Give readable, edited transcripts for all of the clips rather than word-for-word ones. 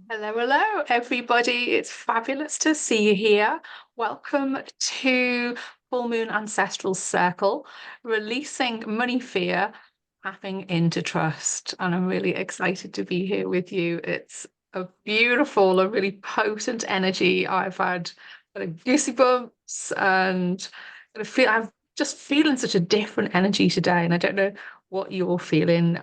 Hello, hello, everybody. It's fabulous to see you here. Welcome to Full Moon Ancestral Circle, releasing money fear, tapping into trust. And I'm really excited to be here with you. It's a really potent energy. I've had goosebumps and I'm just feeling such a different energy today. And I don't know what you're feeling.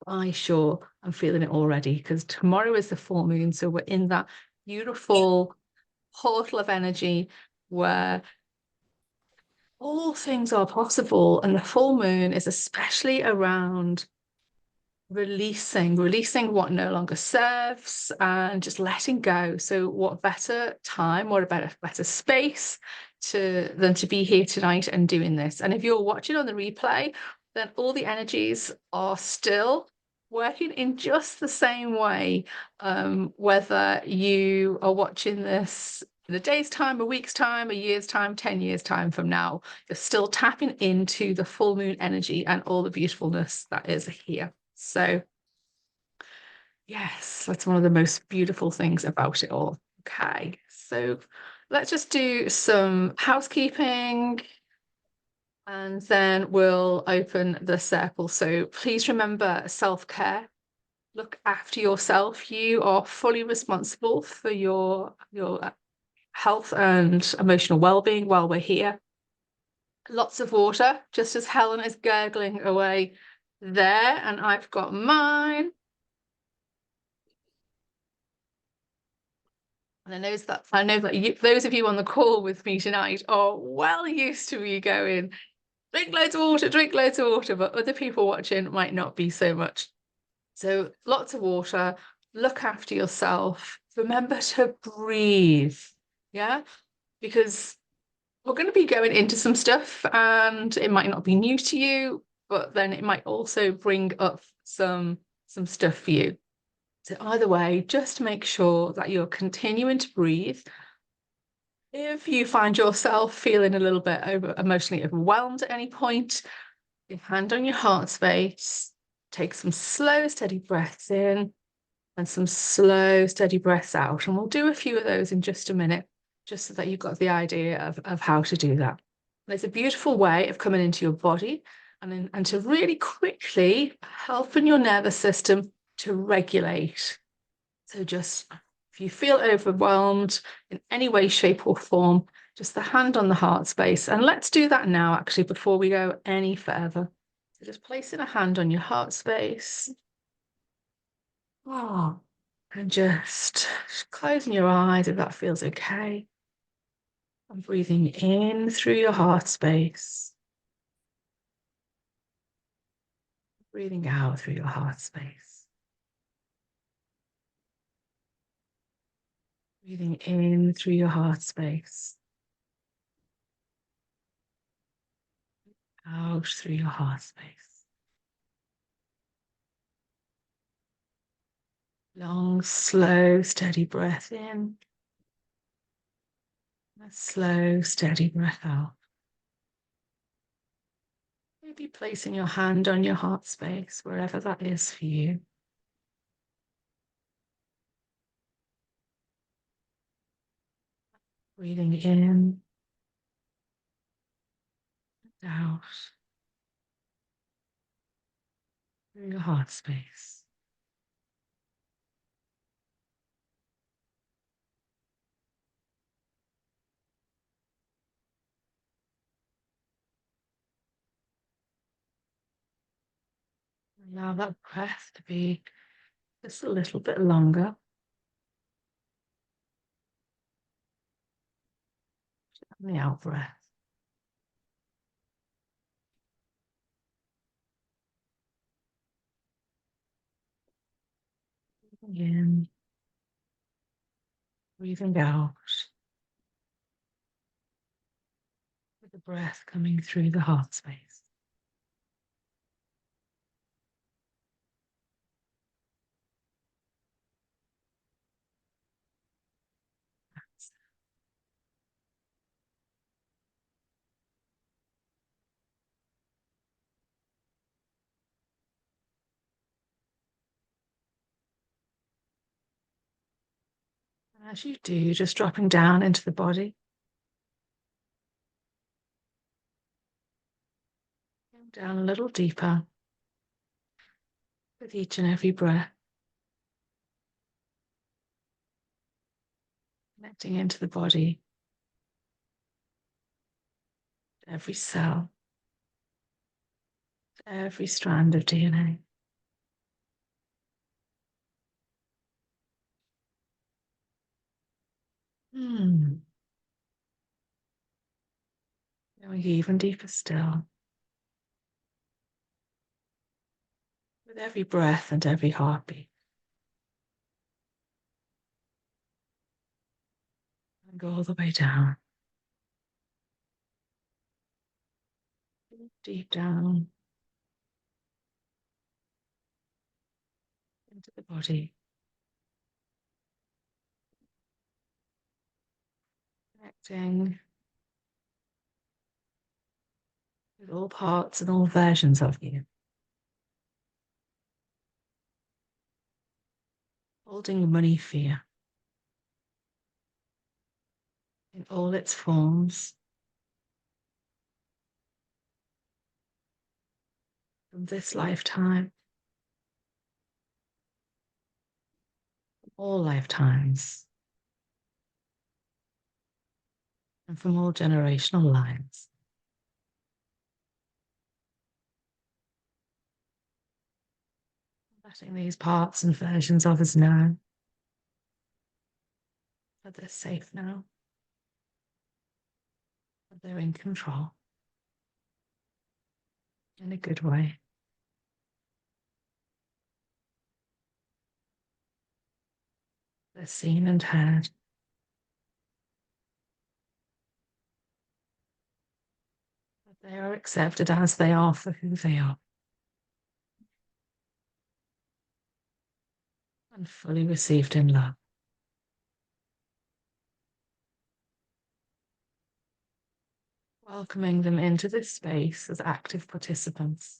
I sure am feeling it already because tomorrow is the full moon. So we're in that beautiful portal of energy where all things are possible. And the full moon is especially around releasing what no longer serves and just letting go. So what better time, what about a better space than to be here tonight and doing this? And if you're watching on the replay, then all the energies are still working in just the same way. Whether you are watching this in a day's time, a week's time, a year's time, 10 years time from now, you're still tapping into the full moon energy and all the beautifulness that is here. So, yes, that's one of the most beautiful things about it all. Okay, so let's just do some housekeeping and then we'll open the circle. So, please remember self-care. Look after yourself. You are fully responsible for your health and emotional well-being while we're here. Lots of water, just as Helen is gurgling away there, and I've got mine. And I know that those of you on the call with me tonight are well used to me going, drink loads of water, but other people watching might not be so much. So lots of water, look after yourself. Remember to breathe. Yeah, because we're going to be going into some stuff and it might not be new to you, but then it might also bring up some stuff for you. So either way, just make sure that you're continuing to breathe. If you find yourself feeling a little bit emotionally overwhelmed at any point, your hand on your heart space, take some slow, steady breaths in and some slow, steady breaths out. And we'll do a few of those in just a minute, just so that you've got the idea of how to do that. There's a beautiful way of coming into your body and to really quickly helping your nervous system to regulate. So just if you feel overwhelmed in any way, shape, or form, just the hand on the heart space. And let's do that now, actually, before we go any further. So just placing a hand on your heart space. Oh, and just closing your eyes if that feels okay. And breathing in through your heart space. Breathing out through your heart space. Breathing in through your heart space. Out through your heart space. Long, slow, steady breath in. A slow, steady breath out. Maybe placing your hand on your heart space, wherever that is for you. Breathing in and out through your heart space. Allow that breath to be just a little bit longer. And the out breath. Breathing in, breathing out. With the breath coming through the heart space. As you do, just dropping down into the body. Down a little deeper with each and every breath. Connecting into the body, every cell, every strand of DNA. Going even deeper still. With every breath and every heartbeat. And go all the way down. Deep down into the body. Connecting with all parts and all versions of you. Holding money fear in all its forms. From this lifetime, all lifetimes, and from all generational lines. Letting these parts and versions of us know that they're safe now, that they're in control in a good way. They're seen and heard. That they are accepted as they are for who they are. And fully received in love. Welcoming them into this space as active participants.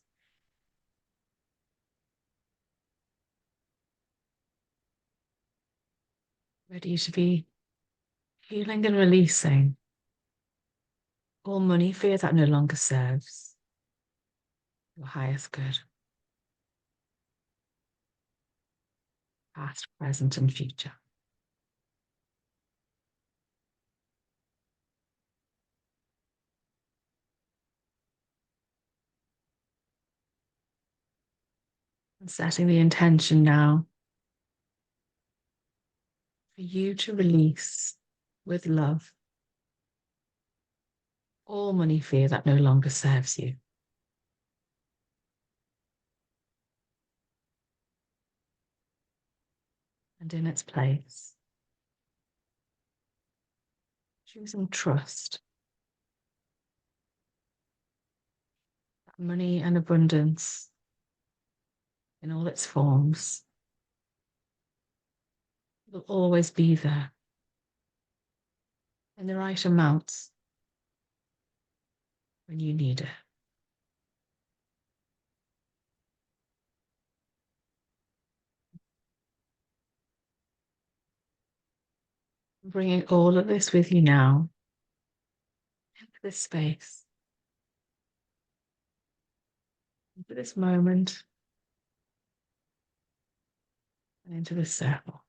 Ready to be healing and releasing all money fear that no longer serves your highest good. Past, present, and future. And setting the intention now for you to release with love all money fear that no longer serves you. And in its place, choosing trust. That money and abundance in all its forms will always be there in the right amounts when you need it. Bringing all of this with you now into this space, into this moment, and into this circle.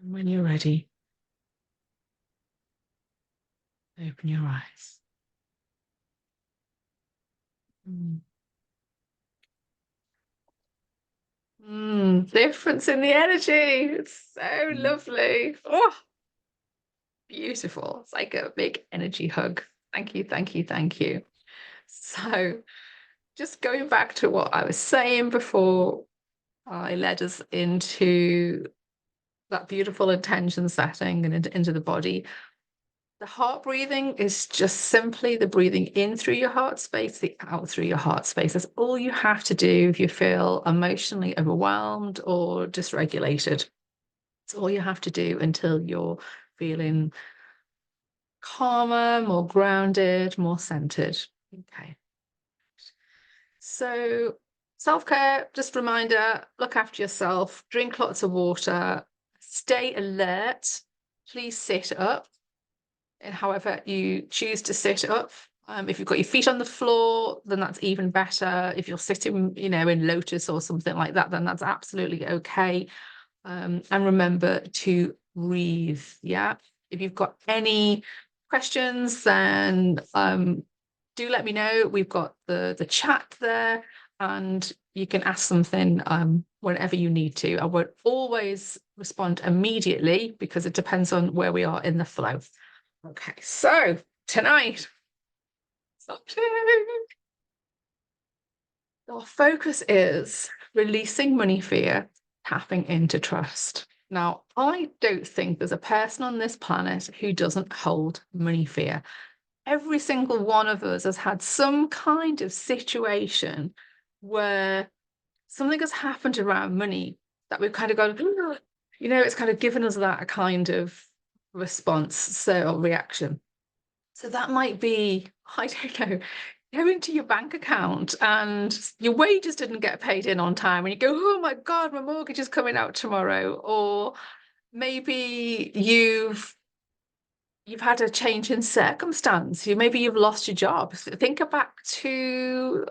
And when you're ready, open your eyes. Difference in the energy. It's so lovely. Oh, beautiful. It's like a big energy hug. Thank you, thank you, thank you. So just going back to what I was saying before I led us into that beautiful intention setting and into the body. The heart breathing is just simply the breathing in through your heart space, the out through your heart space. That's all you have to do if you feel emotionally overwhelmed or dysregulated. It's all you have to do until you're feeling calmer, more grounded, more centered. Okay. So Self-care, just a reminder, look after yourself, drink lots of water, stay alert, please sit up, and however you choose to sit up. If you've got your feet on the floor, then that's even better. If you're sitting, in lotus or something like that, then that's absolutely okay. And remember to breathe. Yeah. If you've got any questions, then do let me know. We've got the chat there, and you can ask something whenever you need to. I won't always respond immediately because it depends on where we are in the flow. Okay, so tonight, our focus is releasing money fear, tapping into trust. Now, I don't think there's a person on this planet who doesn't hold money fear. Every single one of us has had some kind of situation where something has happened around money that we've kind of gone, it's kind of given us that kind of response, or reaction. So that might be, I don't know, going to your bank account and your wages didn't get paid in on time and you go, oh my God, my mortgage is coming out tomorrow. Or maybe you've had a change in circumstance. Maybe you've lost your job. Think back to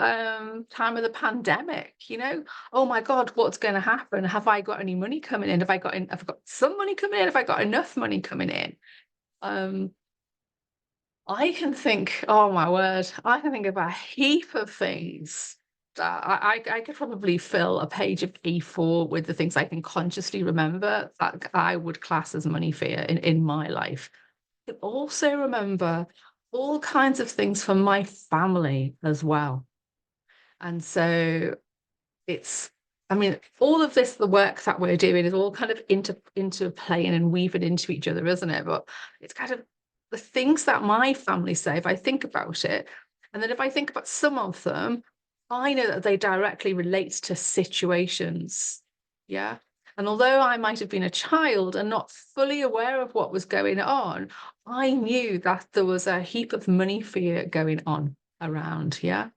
time of the pandemic, oh my God, what's going to happen? Have I got any money coming in? Have I got some money coming in? Have I got enough money coming in? I can think, oh my word, I can think of a heap of things that I could probably fill a page of A4 with the things I can consciously remember that I would class as money fear in my life. I can also remember all kinds of things from my family as well. And so all of this, the work that we're doing is all kind of interplaying and weaving into each other, isn't it? But it's kind of the things that my family say, if I think about it, and then if I think about some of them, I know that they directly relate to situations. Yeah. And although I might have been a child and not fully aware of what was going on, I knew that there was a heap of money fear going on around. Yeah.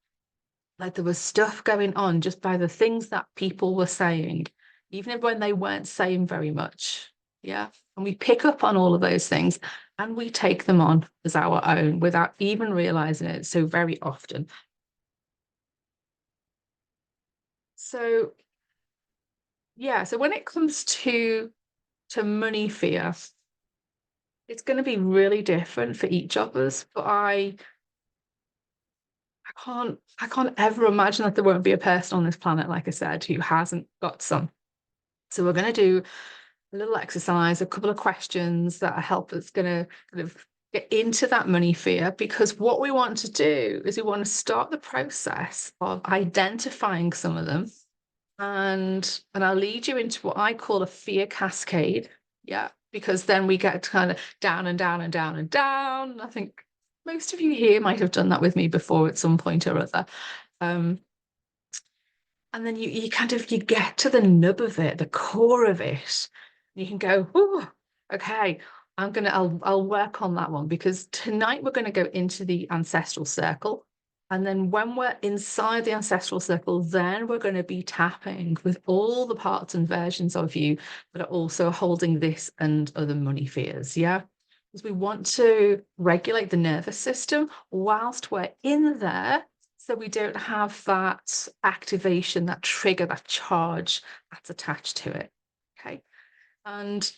Like there was stuff going on just by the things that people were saying, even when they weren't saying very much. Yeah. And we pick up on all of those things and we take them on as our own without even realizing it so very often. So, yeah. So when it comes to money fear, it's going to be really different for each of us. But I can't ever imagine that there won't be a person on this planet, like I said, who hasn't got some. So we're going to do a little exercise, a couple of questions that help us going to kind of get into that money fear, because what we want to do is we want to start the process of identifying some of them, and I'll lead you into what I call a fear cascade. Yeah, because then we get kind of down and down and down and down. I think most of you here might have done that with me before at some point or other. And then you get to the nub of it, the core of it. You can go, oh, okay, I'll work on that one, because tonight we're going to go into the ancestral circle. And then when we're inside the ancestral circle, then we're going to be tapping with all the parts and versions of you that are also holding this and other money fears. Yeah. Because we want to regulate the nervous system whilst we're in there, so we don't have that activation, that trigger, that charge that's attached to it. Okay. And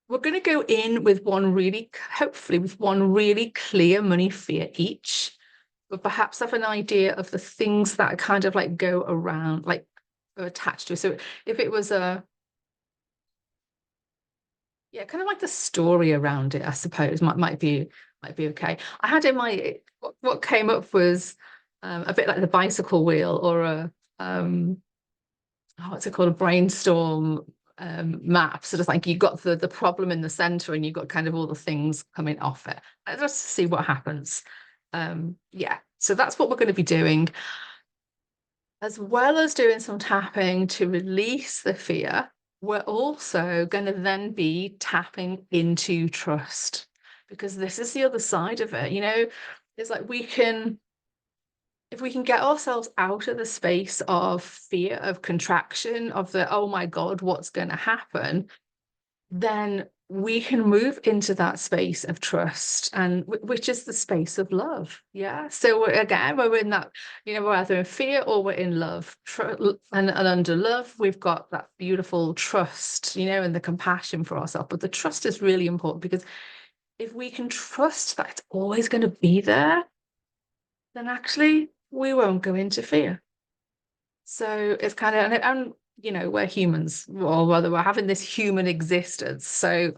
we're going to go in with hopefully with one really clear money fear each, but perhaps have an idea of the things that kind of like go around, like are attached to it. So if it was kind of like the story around it, I suppose might be okay. I had in my, what came up was a bit like the bicycle wheel, or what's it called, a brainstorm map. So it's like you got the problem in the center and you got kind of all the things coming off it. Let's see what happens. Yeah, so that's what we're going to be doing, as well as doing some tapping to release the fear. We're also going to then be tapping into trust, because this is the other side of it. It's like we can if we can get ourselves out of the space of fear, of contraction, of the, oh my God, what's going to happen, then we can move into that space of trust, and which is the space of love. Yeah. So again, we're in that, we're either in fear or we're in love. And under love, we've got that beautiful trust, and the compassion for ourselves. But the trust is really important, because if we can trust that it's always going to be there, then actually we won't go into fear. So it's kind of, and we're humans, or rather, we're having this human existence. So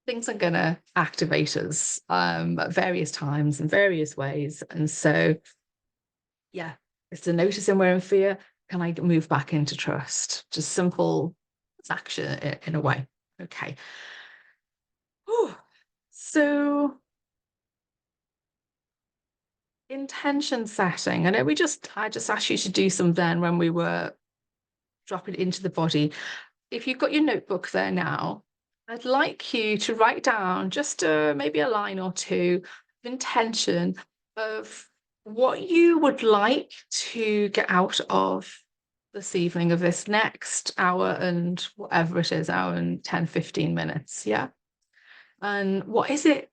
things are going to activate us at various times in various ways. And so, yeah, it's the noticing we're in fear. Can I move back into trust? Just simple action in a way. Okay. Whew. So, intention setting. I know I just asked you to do some then when we were dropping into the body. If you've got your notebook there now, I'd like you to write down just maybe a line or two of intention of what you would like to get out of this evening, of this next hour and whatever it is, hour and 10, 15 minutes. Yeah. And what is it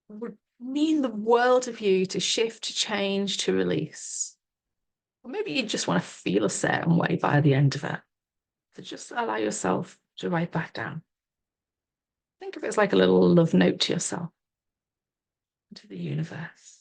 would mean the world of you to shift, to change, to release? Or maybe you just want to feel a certain way by the end of it. So just allow yourself to write back down. Think of it as like a little love note to yourself, to the universe.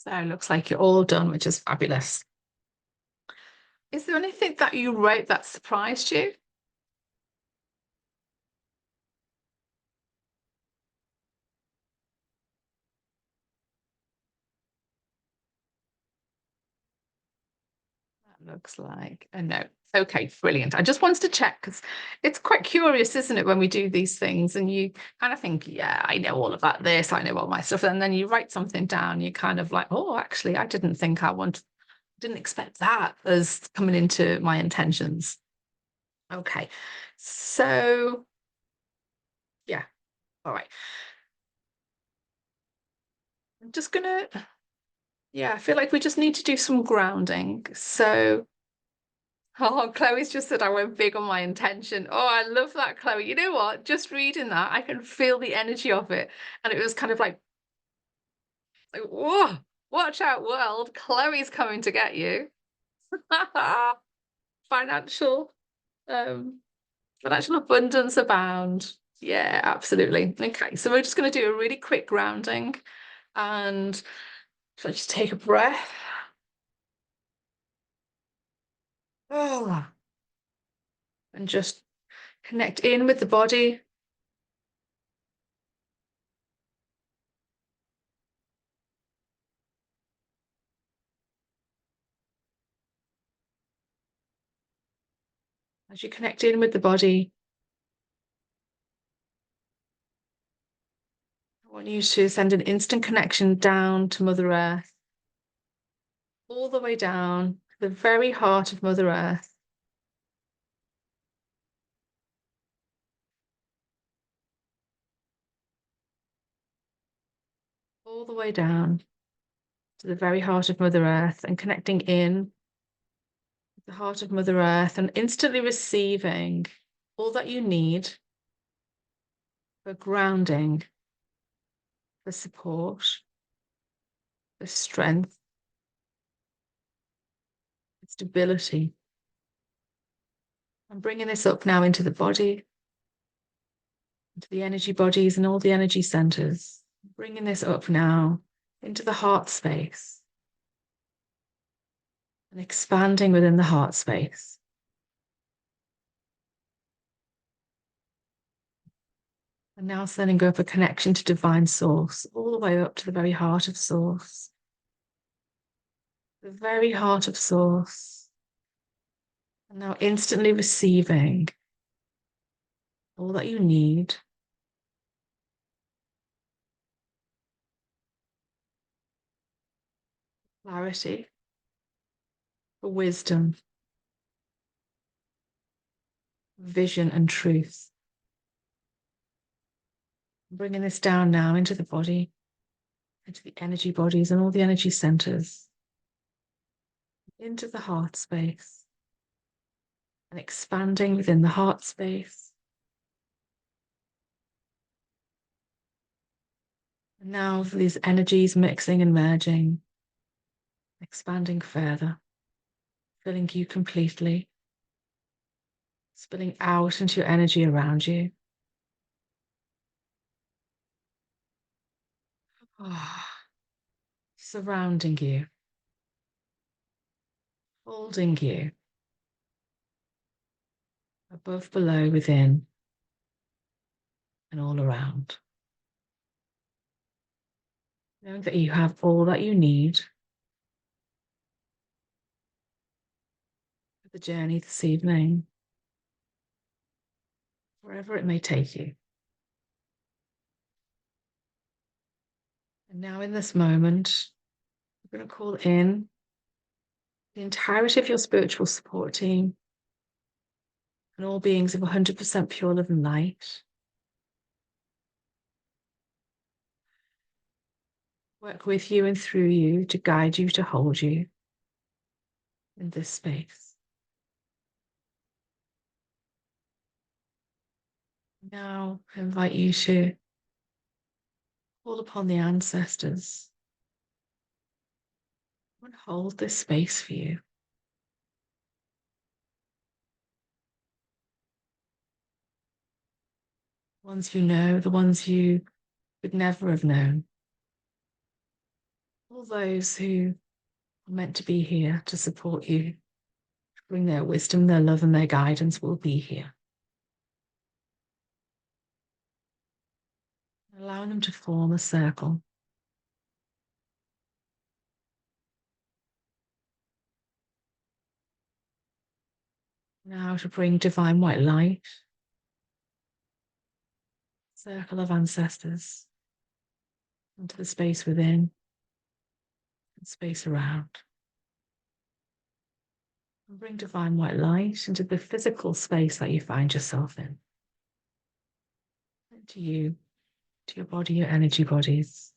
So it looks like you're all done, which is fabulous. Is there anything that you wrote that surprised you? That looks like a no. Okay, brilliant. I just wanted to check because it's quite curious, isn't it, when we do these things and you kind of think, yeah, I know all about this, I know all my stuff. And then you write something down, you're kind of like, oh, actually, I didn't think didn't expect that as coming into my intentions. Okay. So, yeah. All right. I'm just gonna, yeah, I feel like we just need to do some grounding. So, oh, Chloe's just said I went big on my intention. Oh, I love that, Chloe. You know what? Just reading that, I can feel the energy of it. And it was kind of like, whoa, watch out, world. Chloe's coming to get you. Financial, um, financial abundance abound. Yeah, absolutely. Okay, so we're just going to do a really quick grounding. And so just take a breath. Oh, and just connect in with the body. As you connect in with the body, I want you to send an instant connection down to Mother Earth, all the way down to the very heart of Mother Earth. All the way down to the very heart of Mother Earth and connecting in with the heart of Mother Earth and instantly receiving all that you need for grounding, for support, for strength, for stability. I'm bringing this up now into the body, into the energy bodies and all the energy centers. Bringing this up now into the heart space and expanding within the heart space. And now sending up a connection to divine source, all the way up to the very heart of source. The very heart of source. And now instantly receiving all that you need clarity, for wisdom, vision, and truth. Bringing this down now into the body, into the energy bodies and all the energy centers, into the heart space, and expanding within the heart space. And now for these energies mixing and merging, expanding further, filling you completely, spilling out into your energy around you. Oh, surrounding you, holding you, above, below, within, and all around. Knowing that you have all that you need for the journey this evening, wherever it may take you. And now in this moment, we're going to call in the entirety of your spiritual support team and all beings of 100% pure love and light. Work with you and through you to guide you, to hold you in this space. Now I invite you to call upon the ancestors and hold this space for you. The ones you know, the ones you would never have known. All those who are meant to be here to support you, bring their wisdom, their love, and their guidance will be here. Allowing them to form a circle. Now to bring divine white light, circle of ancestors, into the space within and space around. And bring divine white light into the physical space that you find yourself in. And to you, to your body, your energy bodies.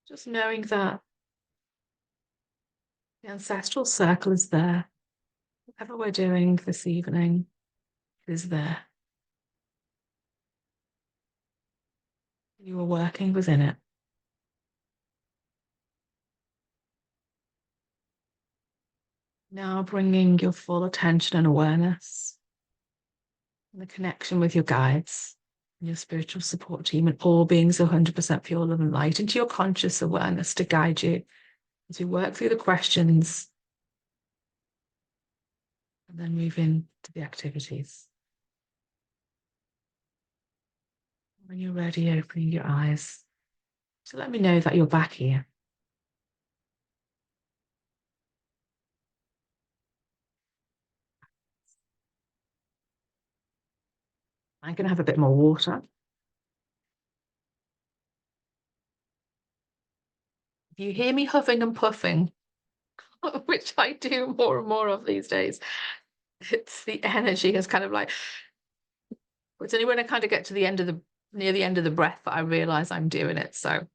Just knowing that the ancestral circle is there. Whatever we're doing this evening is there. You are working within it. Now bringing your full attention and awareness and the connection with your guides and your spiritual support team and all beings 100% pure love and light into your conscious awareness to guide you as we work through the questions and then move into the activities. When you're ready, opening your eyes. So let me know that you're back here. I'm going to have a bit more water. If you hear me huffing and puffing, which I do more and more of these days, it's the energy is kind of like, it's only when I kind of get to the end of the, near the end of the breath that I realize I'm doing it. So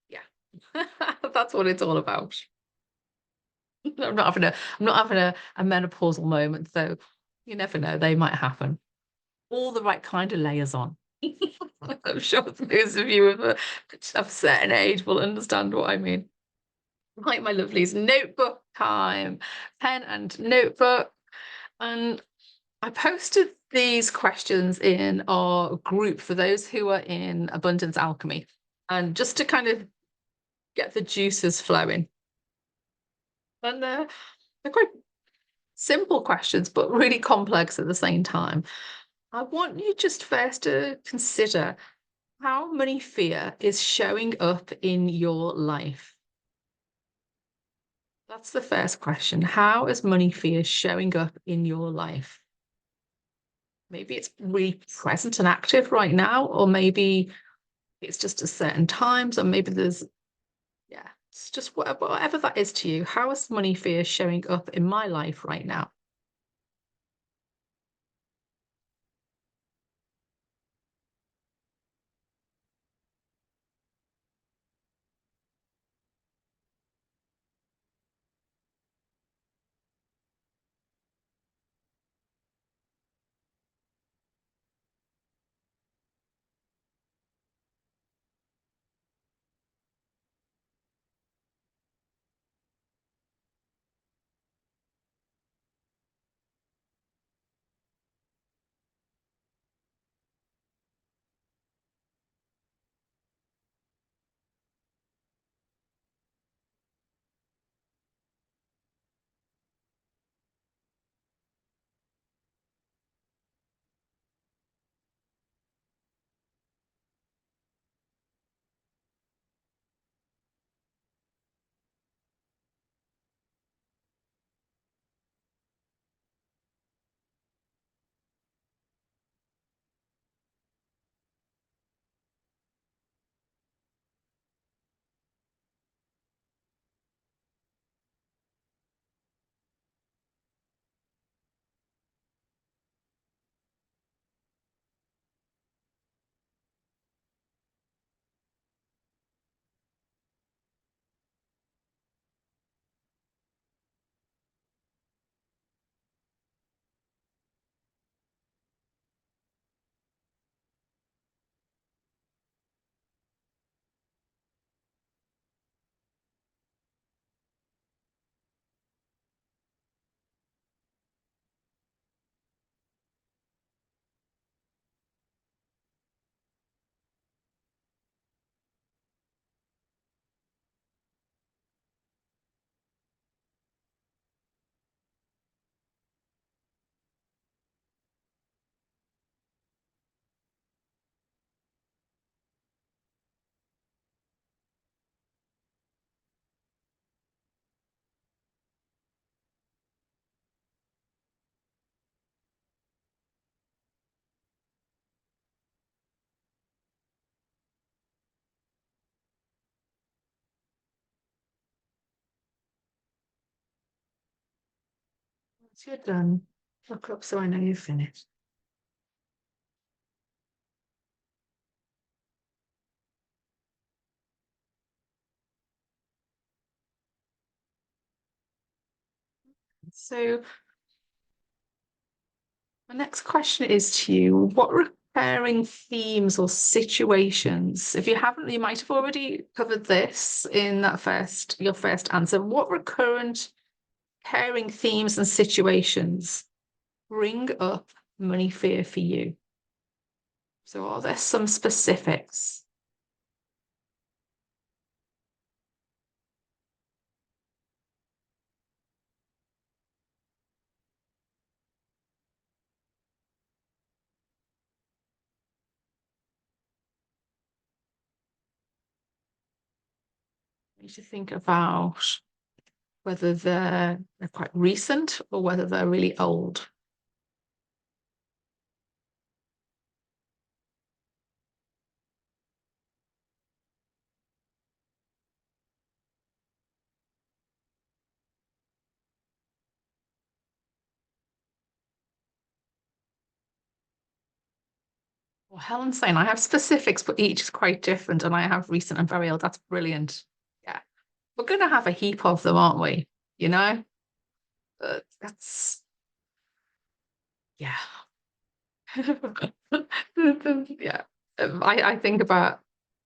yeah, that's what it's all about. I'm not having a menopausal moment, so you never know, they might happen. All the right kind of layers on. I'm sure those of you of a certain age will understand what I mean. Right, my lovelies, notebook time, pen and notebook. And I posted these questions in our group for those who are in Abundance Alchemy. And just to kind of get the juices flowing. And they're quite simple questions, but really complex at the same time. I want you just first to consider how money fear is showing up in your life. That's the first question. How is money fear showing up in your life? Maybe it's really present and active right now, or maybe it's just at certain times, or maybe there's, yeah, it's just whatever that is to you. How is money fear showing up in my life right now? Once you're done, look up so I know you've finished. So my next question is to you, what recurring themes or situations, if you haven't, you might have already covered this in your first answer. What recurrent recurring themes and situations bring up money fear for you? So are there some specifics? You need to think about whether they're quite recent or whether they're really old. Well, Helen's saying I have specifics, but each is quite different, and I have recent and very old. That's brilliant. Yeah, we're going to have a heap of them, aren't we? You know, that's yeah. Yeah. I think about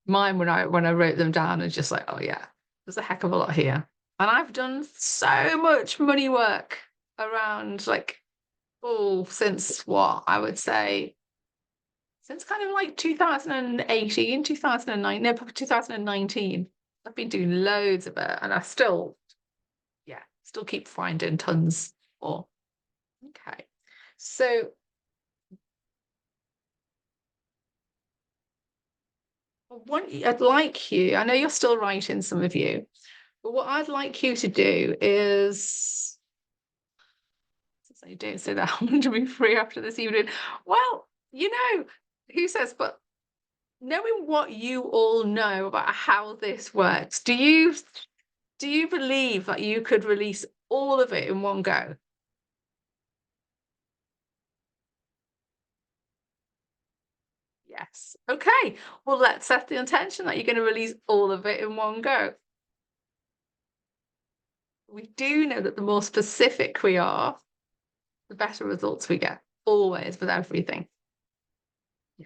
mine when I wrote them down and just like, oh yeah, there's a heck of a lot here. And I've done so much money work around like, oh, since what I would say, since kind of like 2018, 2009, no, probably 2019. I've been doing loads of it and I still, yeah, still keep finding tons more. Okay. So what I'd like you, I know you're still writing, some of you, but what I'd like you to do is, since I don't say that, I want to be free after this evening. Well, who says, but knowing what you all know about how this works, do you believe that you could release all of it in one go? Yes. Okay. Well, let's set the intention that you're going to release all of it in one go. We do know that the more specific we are, the better results we get, always with everything. Yeah.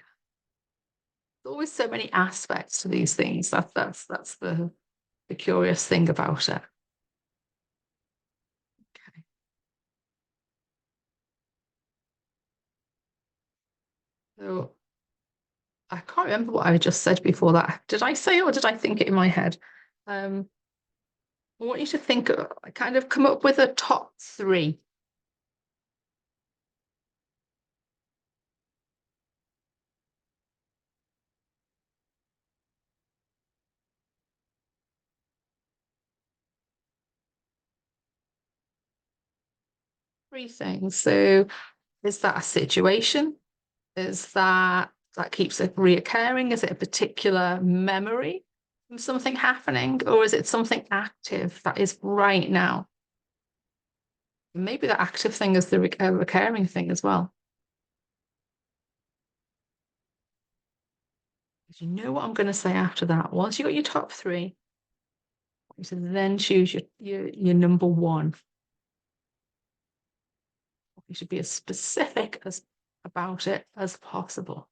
There's always so many aspects to these things. That's the curious thing about it. Okay. So I can't remember what I just said before that. Did I say or did I think it in my head? I want you to think, kind of come up with a top three. Three things. So is that a situation? Is that keeps it reoccurring? Is it a particular memory of something happening, or is it something active that is right now? Maybe the active thing is the recurring thing as well. You know what I'm going to say after that. Once you got your top three, you should then choose your number one. You should be as specific as about it as possible.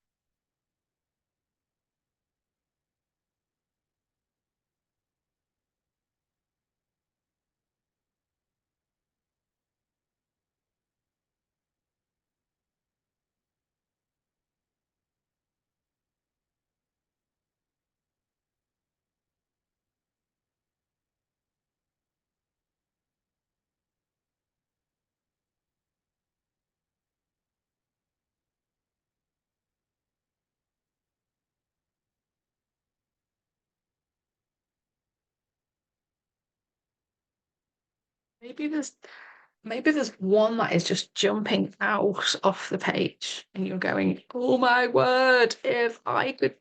Maybe there's maybe there's one that is just jumping out off the page and you're going, oh my word, if I could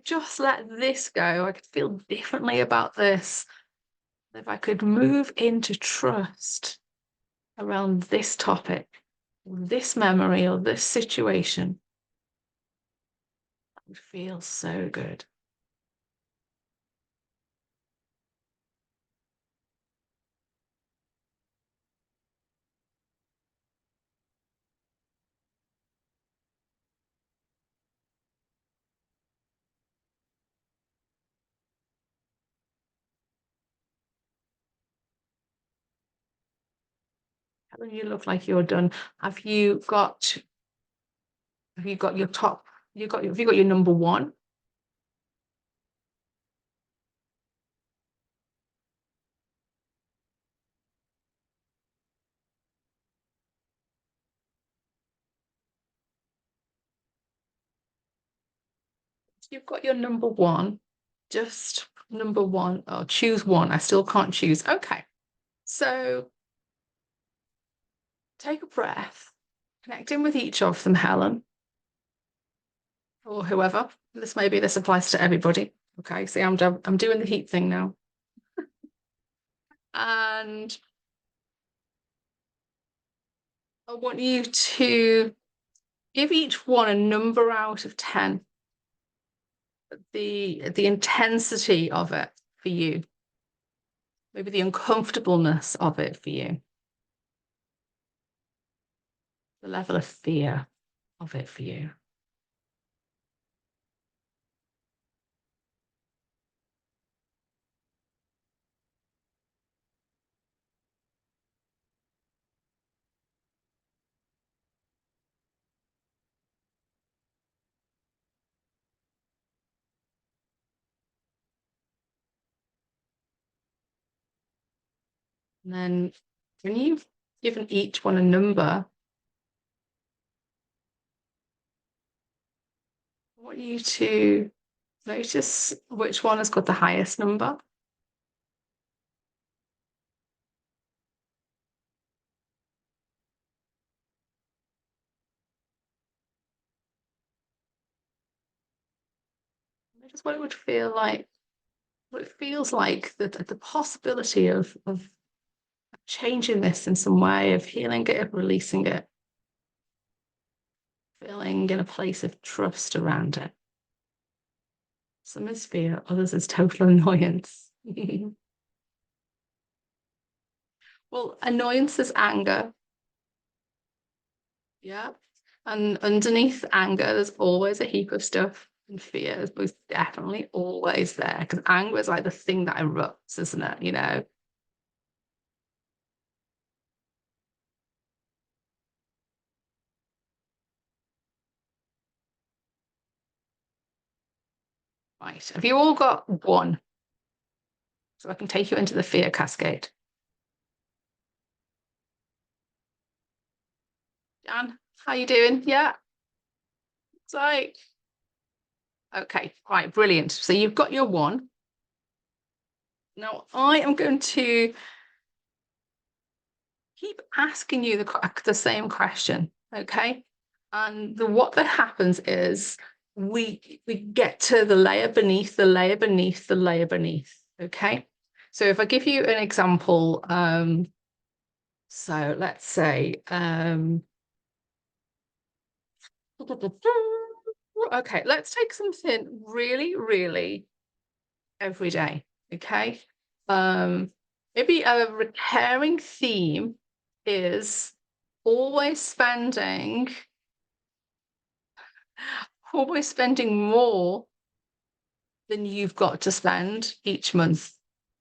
just let this go, I could feel differently about this. If I could move into trust, around this topic, this memory, or this situation, that would feel so good. Helen, you look like you're done. Have you got your top? Have you got your number one? You've got your number one. Just number one. Oh, choose one. I still can't choose. Okay. So take a breath, connect in with each of them, Helen, or whoever. This applies to everybody. Okay. See, I'm doing the heat thing now. And I want you to give each one a number out of 10. The intensity of it for you, maybe the uncomfortableness of it for you, the level of fear of it for you. And then when you've given each one a number, I want you to notice which one has got the highest number. Just what it would feel like, what it feels like, the possibility of changing this in some way, of healing it, of releasing it, feeling in a place of trust around it. Some is fear, others is total annoyance. Well, annoyance is anger. Yeah. And underneath anger, there's always a heap of stuff. And fear is most definitely always there. Because anger is like the thing that erupts, isn't it? You know? Right. Have you all got one? So I can take you into the fear cascade. Jan, how you doing? Yeah. It's like, okay, right, brilliant. So you've got your one. Now I am going to keep asking you the same question, okay? And what that happens is we get to the layer beneath, the layer beneath, the layer beneath, okay? So if I give you an example, so let's say, okay, let's take something really, really every day, okay? Maybe a recurring theme is always spending always spending more than you've got to spend each month.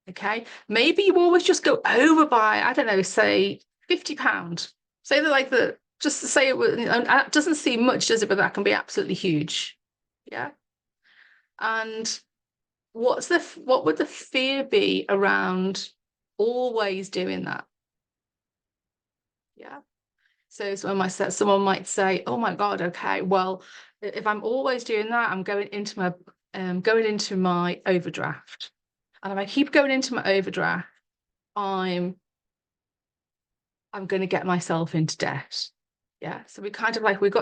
Okay. Maybe you always just go over by, I don't know, say £50. Say that like the just to say it doesn't seem much, does it? But that can be absolutely huge. Yeah. And what would the fear be around always doing that? Yeah. So someone might say, "Oh my God, okay, well, if I'm always doing that, I'm going into my overdraft, and if I keep going into my overdraft, I'm I'm going to get myself into debt." Yeah. So we got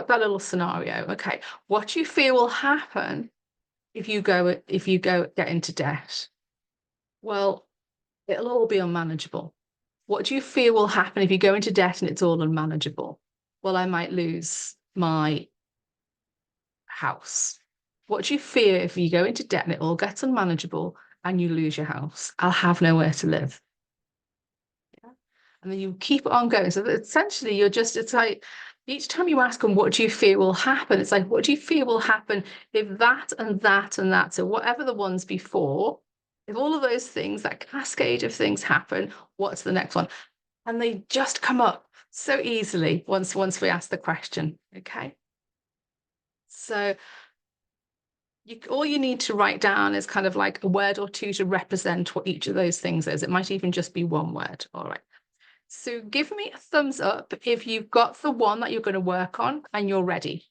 that little scenario. Okay, what do you fear will happen if you go get into debt? Well, it'll all be unmanageable. What do you fear will happen if you go into debt and it's all unmanageable? Well, I might lose my house. What do you fear if you go into debt and it all gets unmanageable and you lose your house? I'll have nowhere to live. Yeah. And then you keep on going. So essentially, it's like each time you ask them, what do you fear will happen? It's like, what do you fear will happen if that and that and that? So whatever the ones before, if all of those things, that cascade of things happen, what's the next one? And they just come up so easily once we ask the question. Okay. So all you need to write down is kind of like a word or two to represent what each of those things is. It might even just be one word. All right. So give me a thumbs up if you've got the one that you're going to work on and you're ready.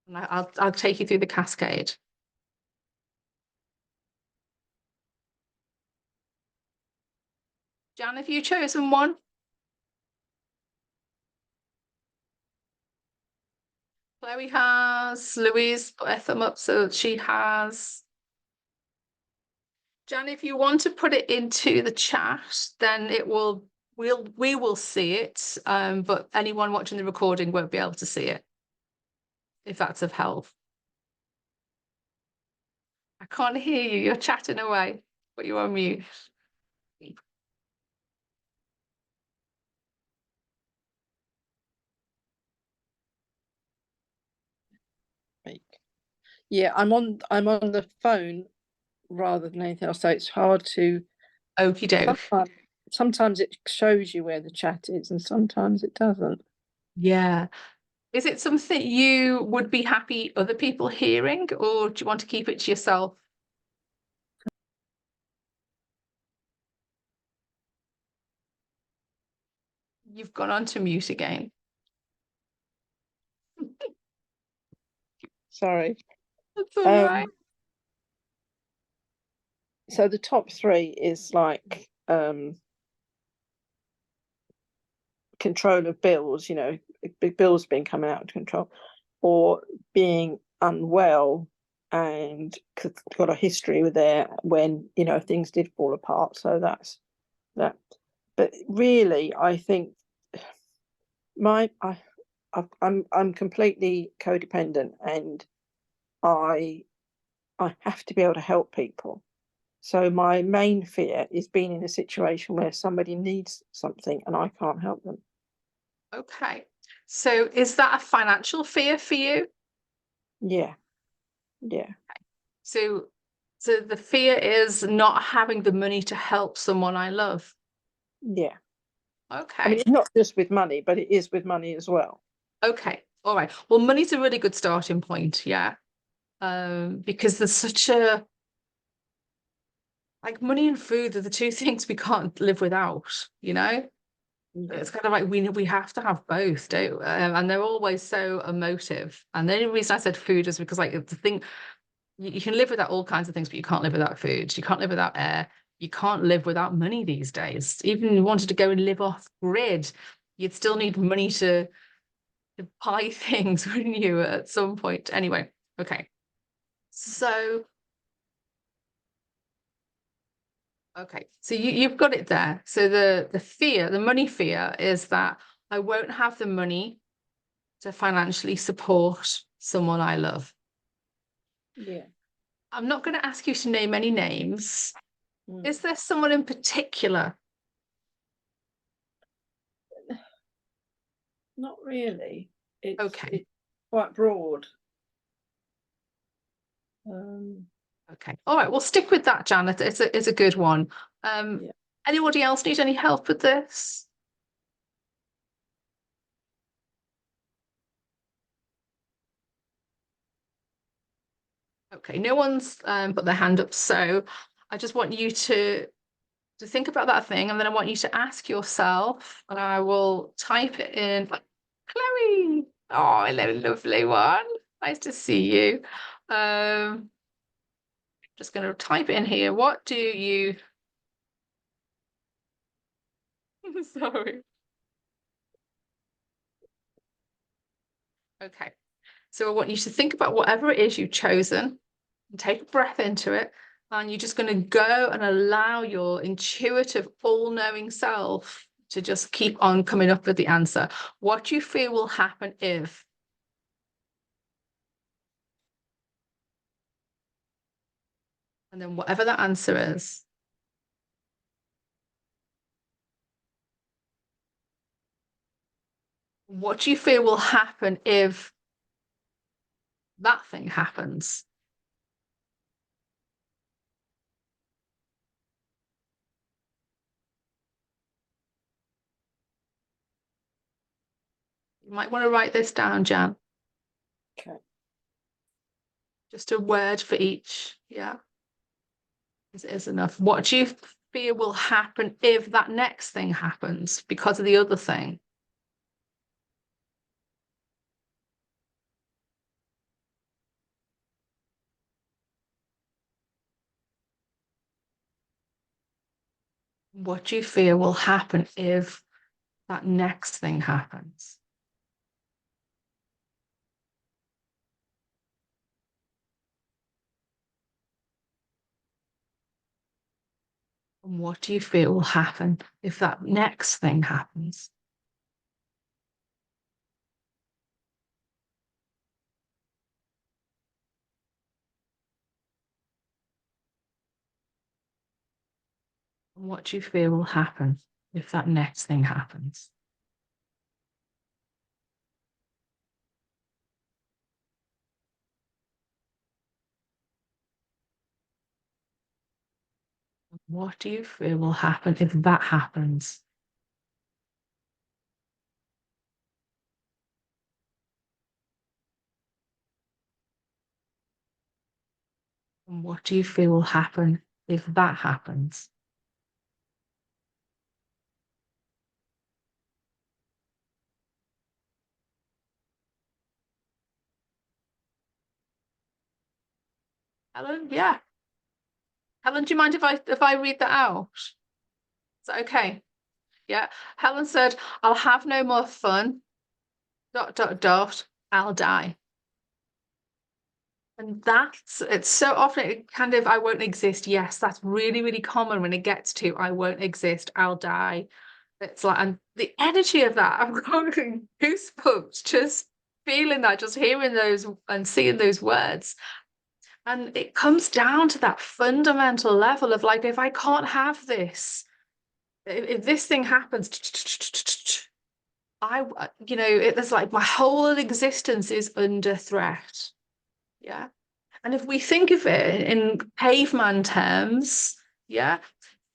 And I'll take you through the cascade. Jan, have you chosen one? Chloe has. Louise put a thumb up so she has. Jan, if you want to put it into the chat, then we will see it. But anyone watching the recording won't be able to see it, if that's of help. I can't hear you. You're chatting away, but you're on mute. Yeah, I'm on the phone rather than anything else, so it's hard to. Okie doke. Sometimes it shows you where the chat is, and sometimes it doesn't. Yeah. Is it something you would be happy other people hearing, or do you want to keep it to yourself? You've gone on to mute again. Sorry. That's all right. So the top three is like control of bills, big bills being coming out of control, or being unwell and got a history with there when things did fall apart. So that's that. But really, I think I'm completely codependent, and I have to be able to help people. So my main fear is being in a situation where somebody needs something and I can't help them. Okay. So is that a financial fear for you? Yeah. So the fear is not having the money to help someone I love. Yeah. Okay. I mean, it's not just with money, but it is with money as well. Okay. All right. Well, money's a really good starting point. Yeah. Because there's such a, like, money and food are the two things we can't live without, Yeah. It's kind of like we have to have both, don't we? And they're always so emotive. And the only reason I said food is because, like, the thing, you can live without all kinds of things, but you can't live without food. You can't live without air. You can't live without money these days. Even if you wanted to go and live off grid, you'd still need money to buy things, wouldn't you, at some point? Anyway, okay. So, okay. So you've got it there. So the fear, the money fear is that I won't have the money to financially support someone I love. Yeah. I'm not going to ask you to name any names. Is there someone in particular? Not really. It's quite broad. Okay. All right. We'll stick with that, Janet. It's a good one. Yeah. Anybody else need any help with this? Okay. No one's put their hand up. So I just want you to think about that thing, and then I want you to ask yourself, and I will type it in. Chloe. Oh, hello, lovely one. Nice to see you. Just going to type in here. What do you... Sorry. Okay. So I want you to think about whatever it is you've chosen and take a breath into it. And you're just going to go and allow your intuitive, all-knowing self to just keep on coming up with the answer. What do you feel will happen if? And then whatever that answer is. What do you feel will happen if that thing happens? You might want to write this down, Jan. Okay. Just a word for each. Yeah. This is enough. What do you fear will happen if that next thing happens because of the other thing? What do you fear will happen if that next thing happens? And what do you feel will happen if that next thing happens? And what do you feel will happen if that next thing happens? What do you feel will happen if that happens? And what do you feel will happen if that happens? Helen, yeah. Helen, do you mind if I read that out? Is that okay? Yeah. Helen said, I'll have no more fun. ... I'll die. And that's it's so often it kind of I won't exist. Yes, that's really, really common when it gets to I won't exist, I'll die. It's like, and the energy of that, I've got goosebumps just feeling that, just hearing those and seeing those words. And it comes down to that fundamental level of like, if I can't have this, if this thing happens, there's like my whole existence is under threat. Yeah. And if we think of it in caveman terms, yeah,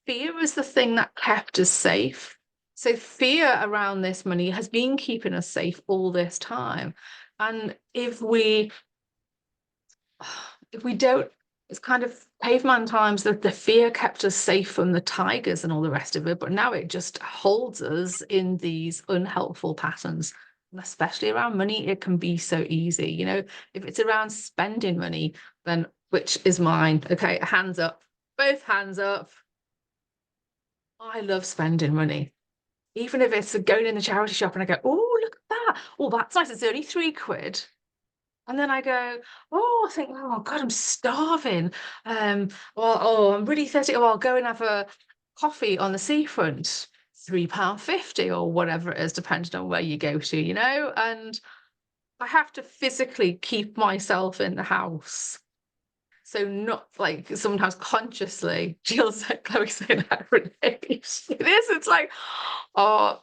fear is the thing that kept us safe. So fear around this money has been keeping us safe all this time. And if we don't, it's kind of caveman times that the fear kept us safe from the tigers and all the rest of it, but now it just holds us in these unhelpful patterns. And especially around money, it can be so easy. If it's around spending money, then which is mine? Okay, hands up, both hands up. I love spending money. Even if it's going in the charity shop and I go, oh, look at that. Oh, that's nice. It's only £3. And then I go, oh, I think, oh God, I'm starving. I'm really thirsty. Oh, I'll go and have a coffee on the seafront, £3.50 or whatever it is, depending on where you go to, and I have to physically keep myself in the house. So not like sometimes consciously, Jill said, Chloe said that it is. It's like, oh,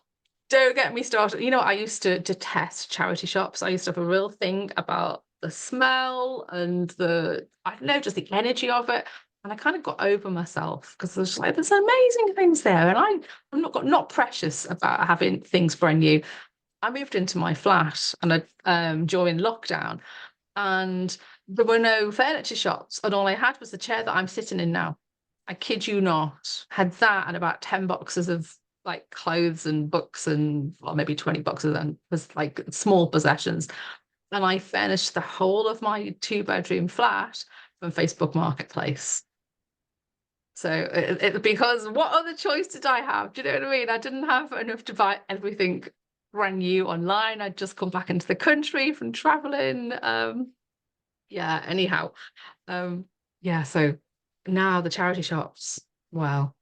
don't get me started. I used to detest charity shops. I used to have a real thing about the smell and I don't know, just the energy of it. And I kind of got over myself because there's like there's amazing things there. And I'm not precious about having things brand new. I moved into my flat and during lockdown, and there were no furniture shops, and all I had was the chair that I'm sitting in now. I kid you not, had that and about 10 boxes of like clothes and books and maybe 20 boxes and was like small possessions. And I furnished the whole of my 2-bedroom flat from Facebook Marketplace. So because what other choice did I have? Do you know what I mean? I didn't have enough to buy everything brand new online. I'd just come back into the country from traveling. Yeah, anyhow. Yeah, so now the charity shops, well,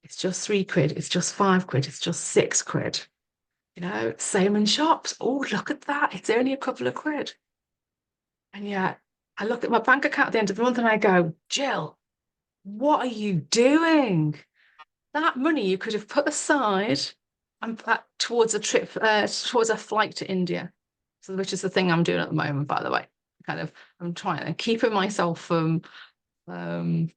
it's just £3, it's just £5, it's just £6. Same in shops. Oh, look at that. It's only a couple of quid. And yet I look at my bank account at the end of the month and I go, Jill, what are you doing? That money you could have put aside and put towards a trip, towards a flight to India. So, which is the thing I'm doing at the moment, by the way. I'm trying to keeping myself from kind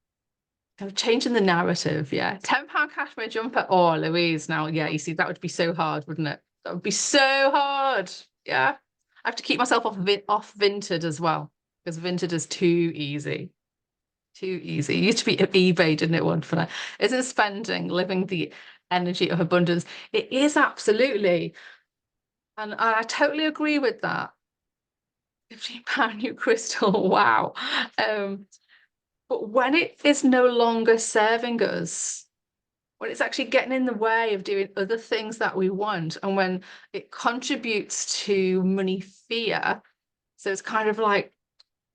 of changing the narrative. Yeah. £10 cashmere jumper. Oh, Louise, now, yeah, you see, that would be so hard, wouldn't it? That would be so hard. Yeah. I have to keep myself off Vinted as well, because Vinted is too easy. Too easy. It used to be eBay, didn't it, one for that? Isn't spending, living the energy of abundance. It is absolutely. And I totally agree with that. £15 new crystal, wow. But when it is no longer serving us, when it's actually getting in the way of doing other things that we want, and when it contributes to money fear, so it's kind of like,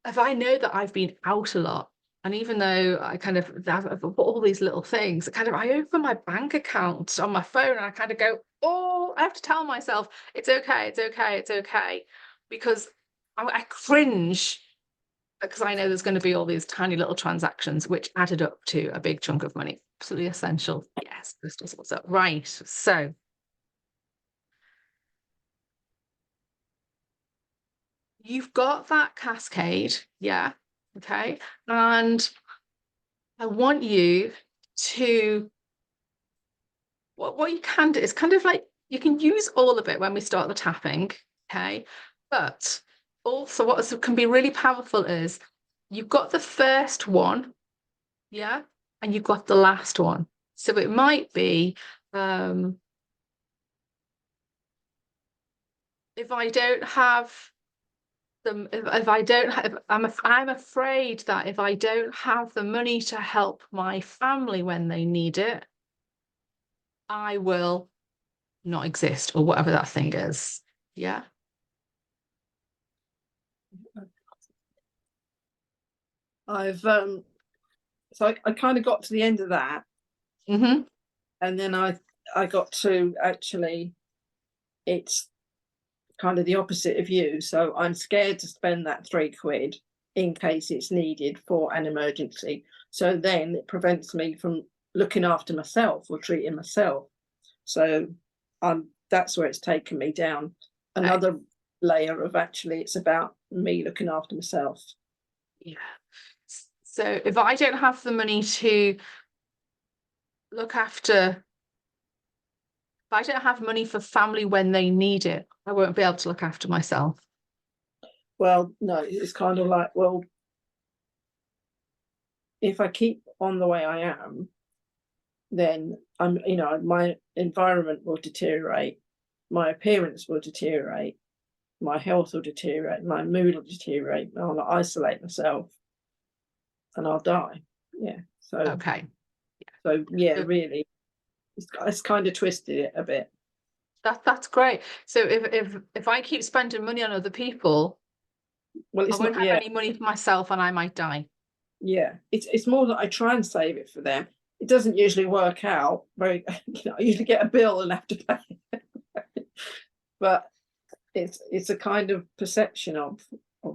if I know that I've been out a lot, and even though I kind of have all these little things, I open my bank account on my phone and I kind of go, oh, I have to tell myself it's okay, it's okay, it's okay, because I cringe because I know there's going to be all these tiny little transactions which added up to a big chunk of money. Absolutely essential. Yes, Crystal's what's up. Right. So you've got that cascade. Yeah. Okay. And I want you to, what you can do is kind of like, you can use all of it when we start the tapping. Okay. But also what can be really powerful is you've got the first one. Yeah. And you've got the last one. So it might be, if I don't have them, if I don't have, I'm afraid that if I don't have the money to help my family when they need it, I will not exist, or whatever that thing is. Yeah. I've so I kind of got to the end of that, Mm-hmm. and then I got to actually, it's kind of the opposite of you. So I'm scared to spend that £3 in case it's needed for an emergency. So then it prevents me from looking after myself or treating myself. So that's where it's taken me down another layer of, actually it's about me looking after myself. Yeah. So if I don't have the money to look after, if I don't have money for family when they need it, I won't be able to look after myself. Well, no, it's kind of like, well, if I keep on the way I am, then my environment will deteriorate, my appearance will deteriorate, my health will deteriorate, my mood will deteriorate, I'll isolate myself and I'll die. Yeah. Okay. Yeah, really, it's kind of twisted it a bit. That's great. So if I keep spending money on other people, Well, I it's won't not, have yeah, any money for myself and I might die. yeah, it's more that I try and save it for them. It doesn't usually work out very, I usually get a bill and have to pay. But it's a kind of perception of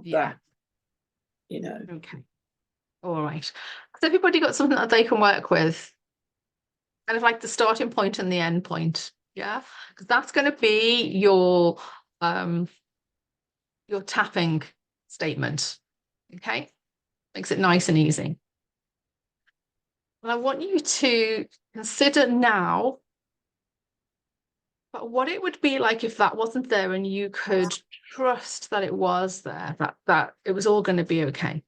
Yeah. that. Okay. All right. Has everybody got something that they can work with? Kind of like the starting point and the end point. Yeah. Because that's going to be your tapping statement. Okay. Makes it nice and easy. And I want you to consider now, but what it would be like if that wasn't there and you could trust that it was there, that it was all going to be okay.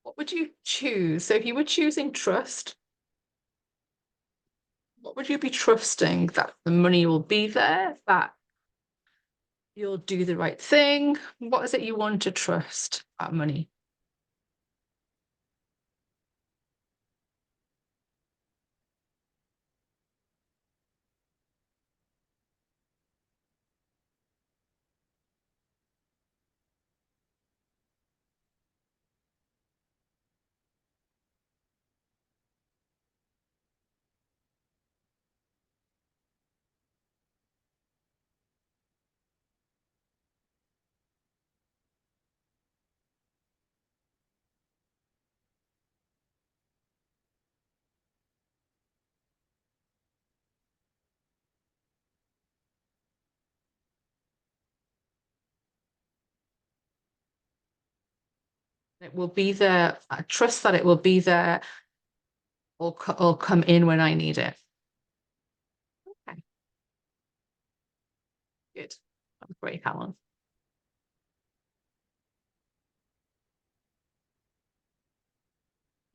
What would you choose? So if you were choosing trust, what would you be trusting? That the money will be there, that you'll do the right thing? What is it you want to trust about money? It will be there. I trust that it will be there or come in when I need it. Okay. Good. That was great, Helen.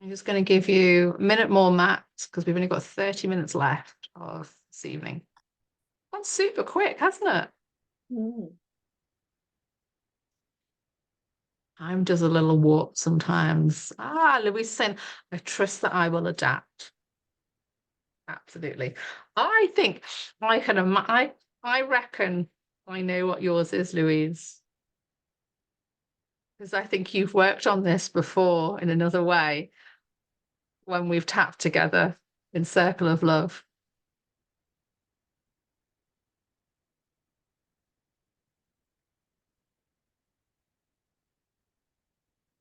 I'm just going to give you a minute more max because we've only got 30 minutes left of this evening. That's super quick, hasn't it? Mm. Time does a little warp sometimes. Louise saying, I trust that I will adapt. Absolutely. I think I can, I reckon I know what yours is, Louise. Because I think you've worked on this before in another way when we've tapped together in Circle of Love.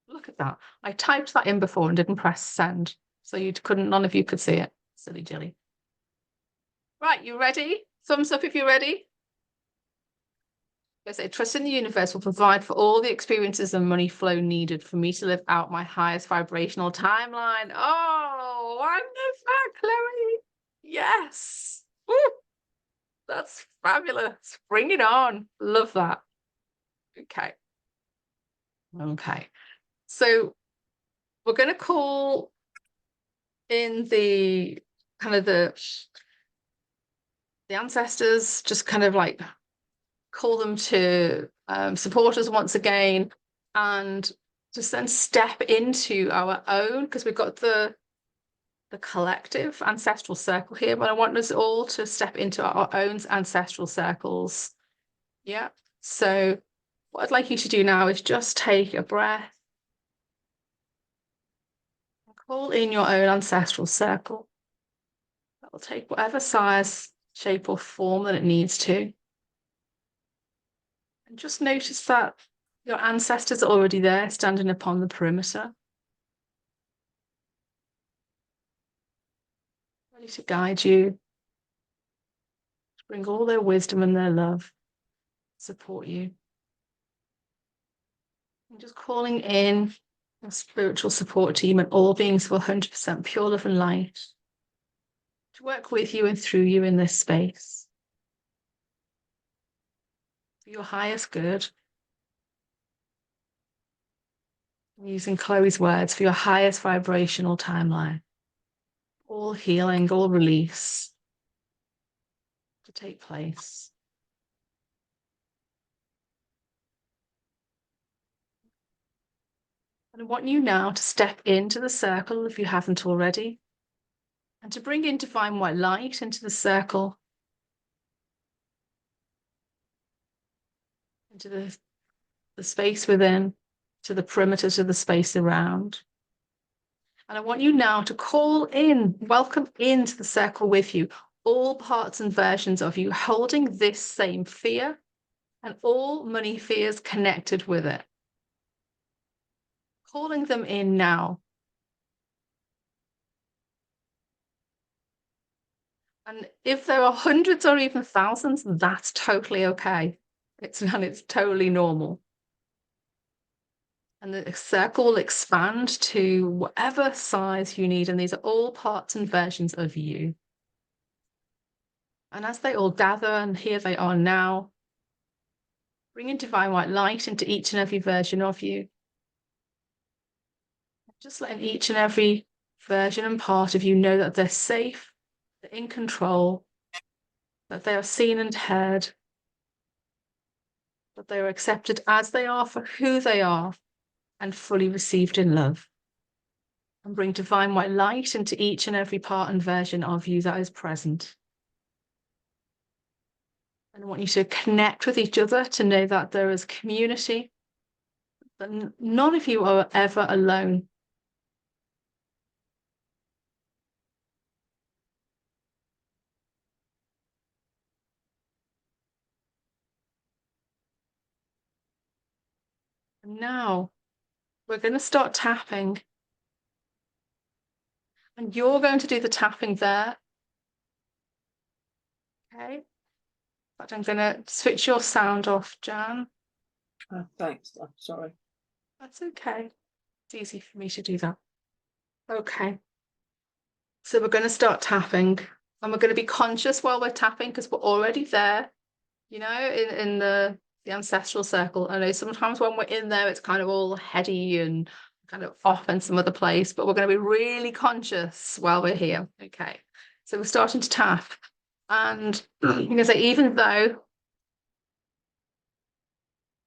Look at that. I typed that in before and didn't press send. So none of you could see it. Silly Jilly. Right, you ready? Thumbs up if you're ready. I say, trust in the universe will provide for all the experiences and money flow needed for me to live out my highest vibrational timeline. Oh, I'm the fat Chloe. Yes. Woo. That's fabulous. Bring it on. Love that. Okay. Okay. So we're going to call in the kind of the ancestors, just kind of like call them to support us once again, and just then step into our own, because we've got the collective ancestral circle here, but I want us all to step into our own ancestral circles. Yeah. So what I'd like you to do now is just take a breath. Call in your own ancestral circle. That will take whatever size, shape, or form that it needs to. And just notice that your ancestors are already there, standing upon the perimeter, ready to guide you, to bring all their wisdom and their love, support you. And just calling in a spiritual support team and all beings for 100% pure love and light to work with you and through you in this space for your highest good. Using Chloe's words, for your highest vibrational timeline. All healing, all release to take place. And I want you now to step into the circle if you haven't already, and to bring in divine white light into the circle, into the space within, to the perimeter, to the space around. And I want you now to call in, welcome into the circle with you, all parts and versions of you holding this same fear and all money fears connected with it. Calling them in now. And if there are hundreds or even thousands, that's totally okay. It's totally normal. And the circle will expand to whatever size you need. And these are all parts and versions of you. And as they all gather, and here they are now, bringing divine white light into each and every version of you. Just letting each and every version and part of you know that they're safe, they're in control, that they are seen and heard, that they are accepted as they are for who they are, and fully received in love. And bring divine white light into each and every part and version of you that is present. And I want you to connect with each other to know that there is community, that none of you are ever alone. And now we're going to start tapping. And you're going to do the tapping there. Okay. But I'm going to switch your sound off, Jan. Oh, thanks. I'm sorry. That's okay. It's easy for me to do that. Okay. So we're going to start tapping, and we're going to be conscious while we're tapping because we're already there, in the ancestral circle. I know sometimes when we're in there, it's kind of all heady and kind of off in some other place, but we're going to be really conscious while we're here. Okay. So we're starting to tap. And so even though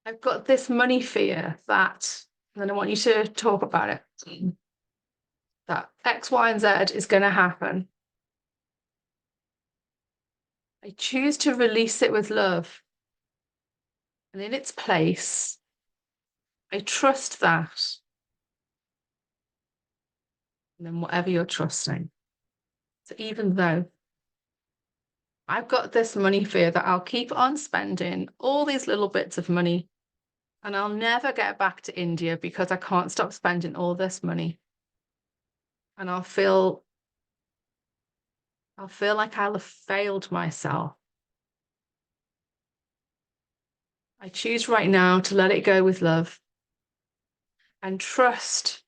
I've got this money fear and then I want you to talk about it, that X, Y, and Z is going to happen. I choose to release it with love. And in its place, I trust that. And then whatever you're trusting. So even though I've got this money fear that I'll keep on spending all these little bits of money and I'll never get back to India because I can't stop spending all this money. And I'll feel like I'll have failed myself. I choose right now to let it go with love and trust.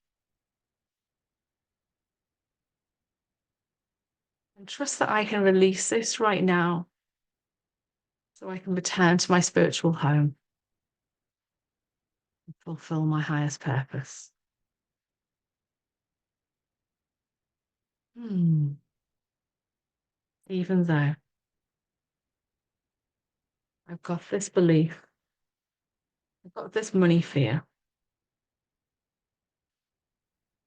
And trust that I can release this right now so I can return to my spiritual home and fulfill my highest purpose. Even though I've got this belief, I've got this money fear,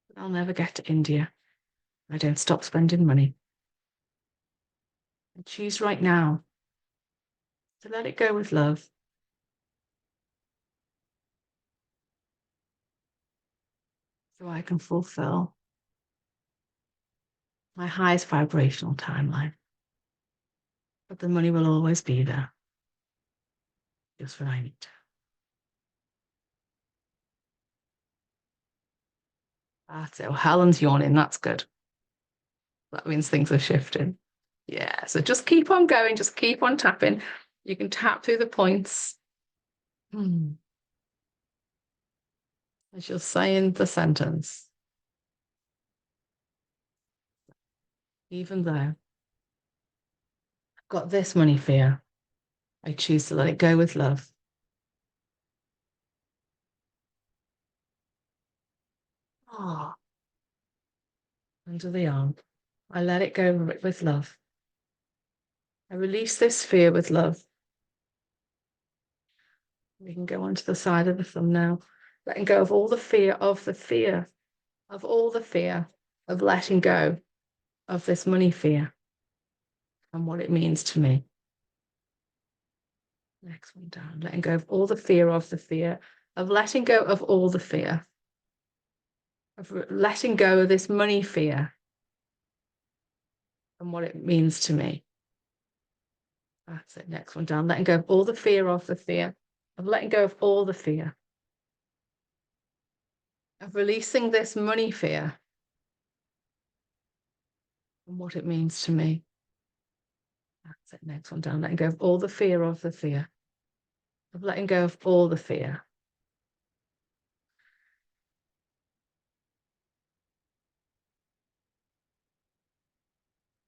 that I'll never get to India. I don't stop spending money. I choose right now to let it go with love. So I can fulfill my highest vibrational timeline. But the money will always be there. Just when I need to. That's it. Oh, Helen's yawning. That's good. That means things are shifting. Yeah. So just keep on going. Just keep on tapping. You can tap through the points. As you're saying the sentence. Even though I've got this money fear, I choose to let it go with love. Oh, under the arm. I let it go with love. I release this fear with love. We can go onto the side of the thumb now. Letting go of all the fear of the fear, of all the fear of letting go of this money fear and what it means to me. Next one down. Letting go of all the fear of the fear, of letting go of all the fear, of letting go of this money fear and what it means to me. That's it. Next one down. Letting go of all the fear of the fear, of letting go of all the fear, of releasing this money fear and what it means to me. That's it. Next one down. Letting go of all the fear of the fear, of letting go of all the fear.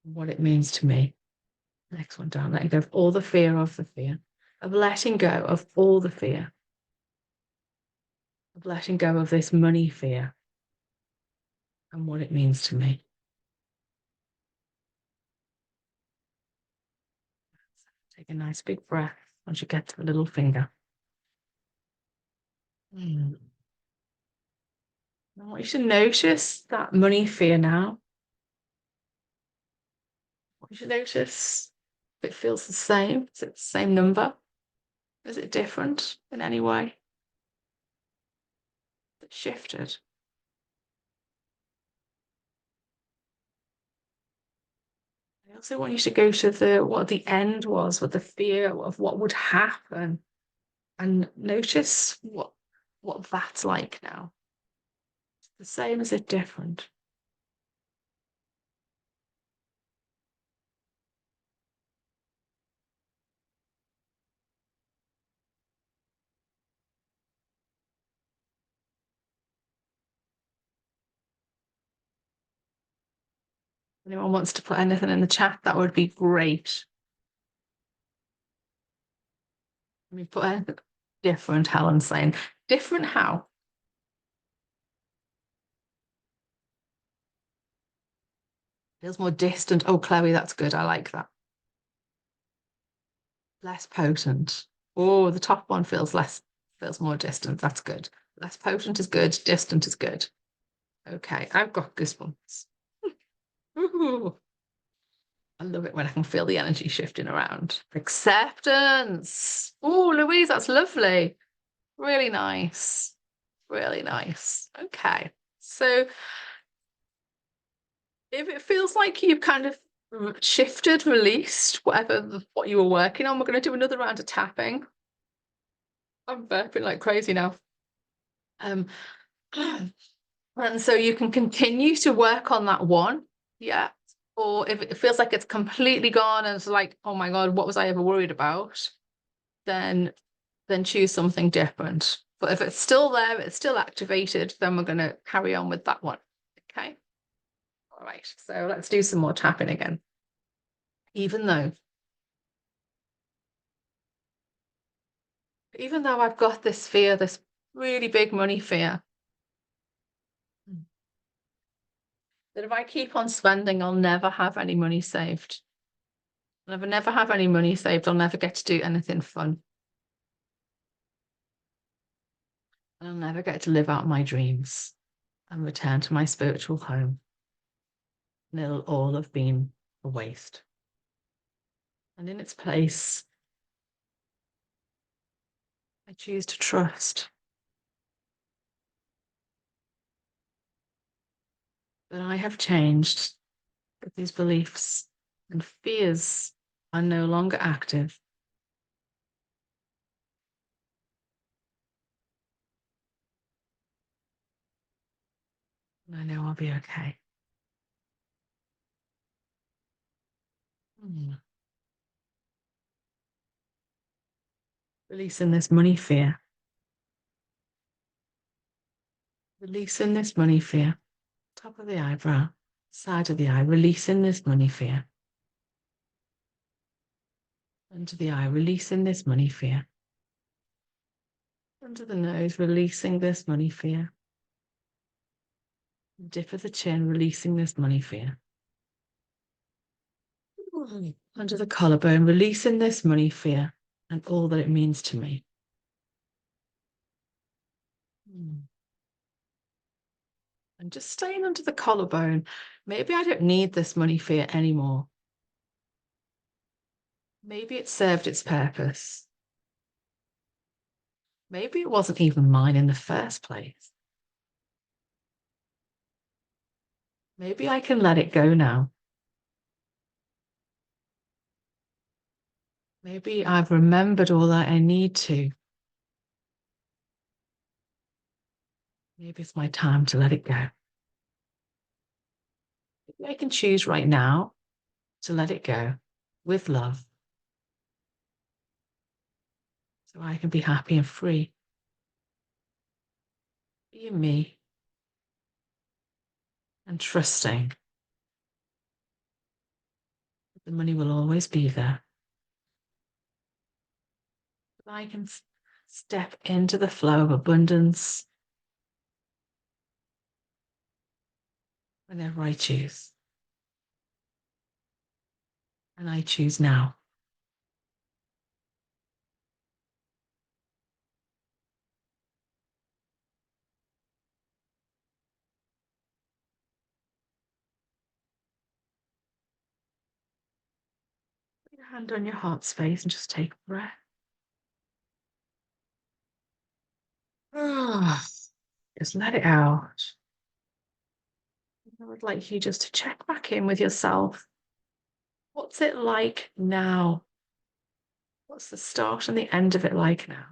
What it means to me. Next one down. Letting go of all the fear of the fear, of letting go of all the fear, of letting go of this money fear and what it means to me. Take a nice big breath once you get to the little finger. I want you to notice that money fear now. I want you to notice if it feels the same. Is it the same number? Is it different in any way? Is it shifted? I also want you to go to what the end was, what the fear of what would happen, and notice what that's like now. Is it the same? Is it different? Anyone wants to put anything in the chat, that would be great. Let me put anything different, Helen's saying. Different how? Feels more distant. Oh, Chloe, that's good. I like that. Less potent. Oh, the top one feels more distant. That's good. Less potent is good. Distant is good. Okay, I've got goosebumps. Ooh, I love it when I can feel the energy shifting around. Acceptance. Oh, Louise, that's lovely. Really nice. Really nice. Okay. So if it feels like you've kind of shifted, released what you were working on, we're going to do another round of tapping. I'm burping like crazy now. Um, and so you can continue to work on that one, yeah. Or if it feels like it's completely gone and it's like, oh my God, what was I ever worried about? Then choose something different. But if it's still there, it's still activated, then we're going to carry on with that one. Okay. All right. So let's do some more tapping again. Even though I've got this fear, this really big money fear, that if I keep on spending, I'll never have any money saved. And if I never have any money saved, I'll never get to do anything fun. And I'll never get to live out my dreams and return to my spiritual home. And it'll all have been a waste. And in its place, I choose to trust that I have changed, that these beliefs and fears are no longer active. And I know I'll be okay. Releasing this money fear. Releasing this money fear. Top of the eyebrow, side of the eye, releasing this money fear. Under the eye, releasing this money fear. Under the nose, releasing this money fear. Dip of the chin, releasing this money fear. Under the collarbone, releasing this money fear and all that it means to me. And just staying under the collarbone, maybe I don't need this money fear anymore. Maybe it served its purpose. Maybe it wasn't even mine in the first place. Maybe I can let it go now. Maybe I've remembered all that I need to. Maybe it's my time to let it go. Maybe I can choose right now to let it go with love so I can be happy and free. Being me and trusting that the money will always be there. I can step into the flow of abundance whenever I choose. And I choose now. Put your hand on your heart space and just take a breath. Just let it out. I would like you just to check back in with yourself. What's it like now? What's the start and the end of it like now?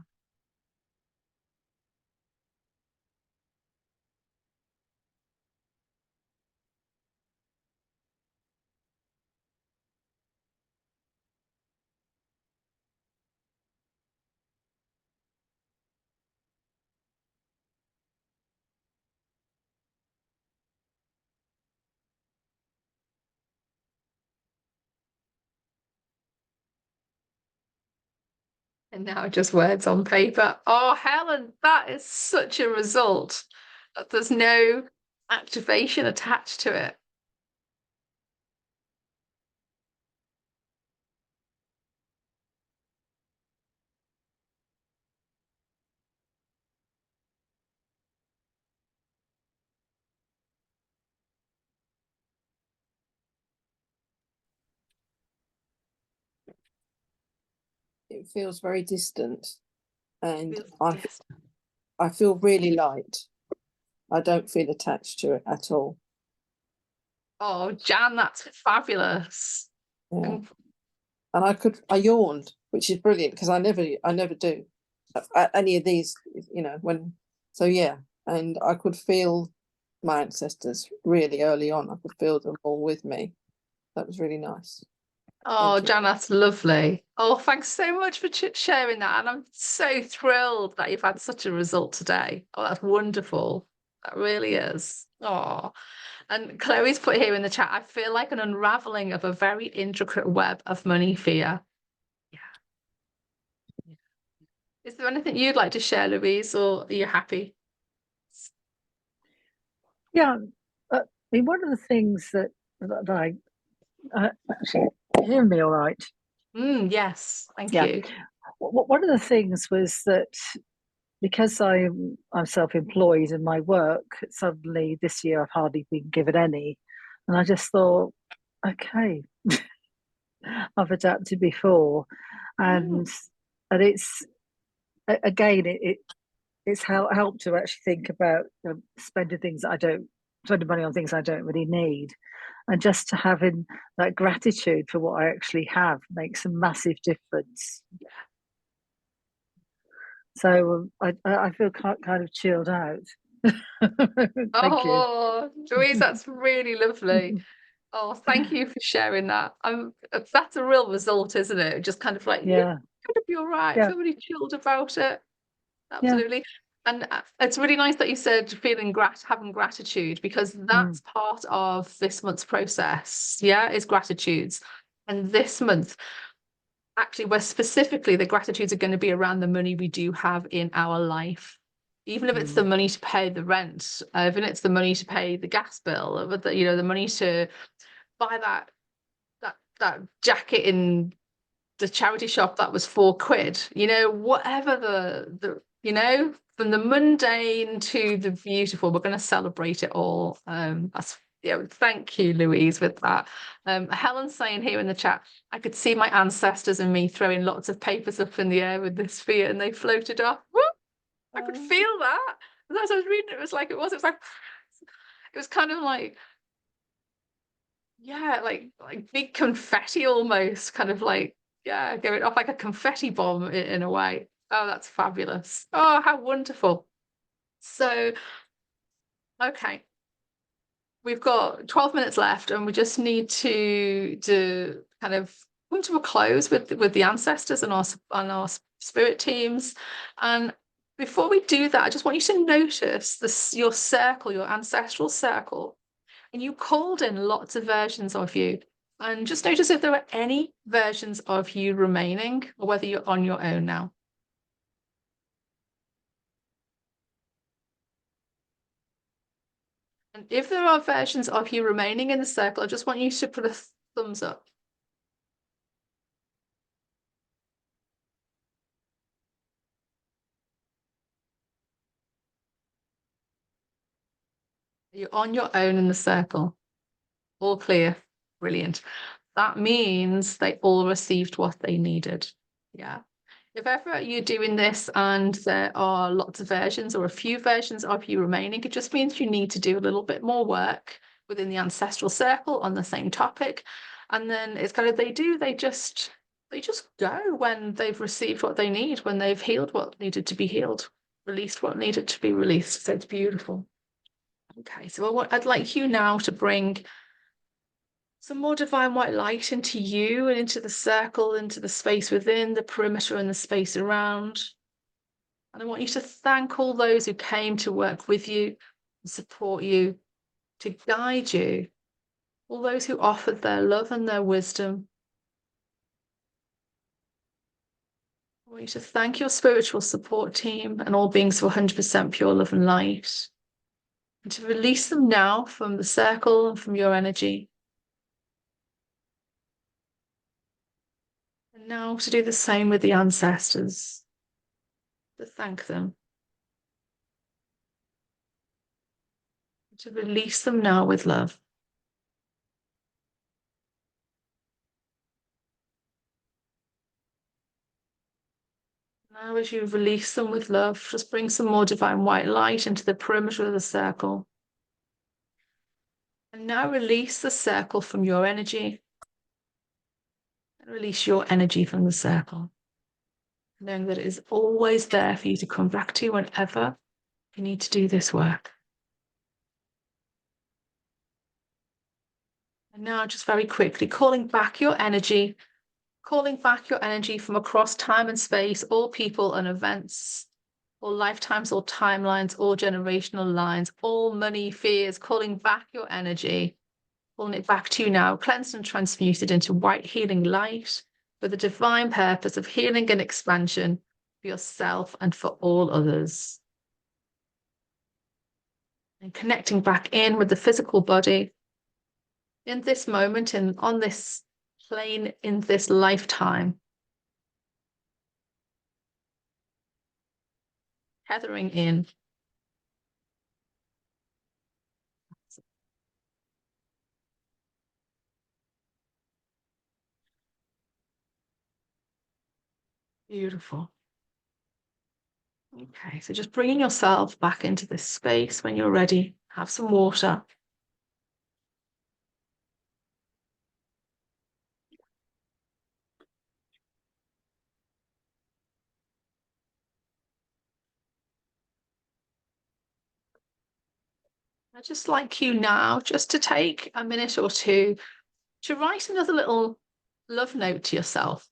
And now just words on paper. Oh, Helen, that is such a result. There's no activation attached to it. It feels very distant, and Feels I distant. I feel really light. I don't feel attached to it at all. Oh, Jan, that's fabulous. Yeah. And And I yawned, which is brilliant because I never do at any of these, so yeah. And I could feel my ancestors really early on. I could feel them all with me. That was really nice. oh, Thank you. Jan, that's lovely. Oh, thanks so much for sharing that. And I'm so thrilled that you've had such a result today. Oh, that's wonderful. That really is. Oh, and Chloe's put here in the chat, I feel like an unraveling of a very intricate web of money fear. Yeah. Is there anything you'd like to share, Louise, or are you happy? Yeah, I mean, one of the things that I actually hear me all right. Yes, thank Yeah, you. one of the things was that because I'm self-employed in my work, suddenly this year I've hardly been given any, and I just thought, okay, I've adapted before, and it's again it's helped to actually think about spending money on things I don't really need, and just to having that gratitude for what I actually have makes a massive difference. So I feel kind of chilled out. Thank you. Oh, Louise, that's really lovely. Oh, thank you for sharing that. That's a real result, isn't it? Just kind of like, yeah, Yeah, gonna be all right. yeah, Feel really chilled about it. yeah. Absolutely. And it's really nice that you said having gratitude, because Mm, that's part of this month's process. Yeah, is gratitudes. And this month, actually, where specifically the gratitudes are going to be around the money we do have in our life. Even if it's the mm, money to pay the rent, even if it's the money to pay the gas bill, or the money to buy that jacket in the charity shop that was £4, whatever from the mundane to the beautiful, we're going to celebrate it all. That's yeah, thank you, Louise, with that. Helen's saying here in the chat, I could see my ancestors and me throwing lots of papers up in the air with this fear, and they floated off. Woo! I could feel that. As I was reading, it was kind of like, yeah, like big confetti almost, kind of like, yeah, going off like a confetti bomb in a way. Oh, that's fabulous. Oh, how wonderful. So, okay, we've got 12 minutes left, and we just need to kind of come to a close with the ancestors and our spirit teams. And before we do that, I just want you to notice your circle, your ancestral circle. And you called in lots of versions of you. And just notice if there are any versions of you remaining, or whether you're on your own now. And if there are versions of you remaining in the circle, I just want you to put a thumbs up. You're on your own in the circle. All clear. Brilliant. That means they all received what they needed. Yeah. If ever you're doing this and there are lots of versions or a few versions of you remaining, it just means you need to do a little bit more work within the ancestral circle on the same topic. And then it's kind of they just go when they've received what they need, when they've healed what needed to be healed, released what needed to be released. So it's beautiful. Okay, so I'd like you now to bring some more divine white light into you and into the circle, into the space within, the perimeter and the space around. And I want you to thank all those who came to work with you, support you, to guide you, all those who offered their love and their wisdom. I want you to thank your spiritual support team and all beings for 100% pure love and light. And to release them now from the circle and from your energy. And now to do the same with the ancestors. To thank them. To release them now with love. Now, as you release them with love, just bring some more divine white light into the perimeter of the circle. And now release the circle from your energy. And release your energy from the circle. Knowing that it is always there for you to come back to whenever you need to do this work. And now, just very quickly, calling back your energy from across time and space, all people and events, all lifetimes, all timelines, all generational lines, all money, fears, calling back your energy, calling it back to you now, cleansed and transmuted into white healing light with the divine purpose of healing and expansion for yourself and for all others. And connecting back in with the physical body in this moment and on this plane in this lifetime. Tethering in. Beautiful. Okay, so just bringing yourself back into this space when you're ready. Have some water. I'd just like you now just to take a minute or two to write another little love note to yourself.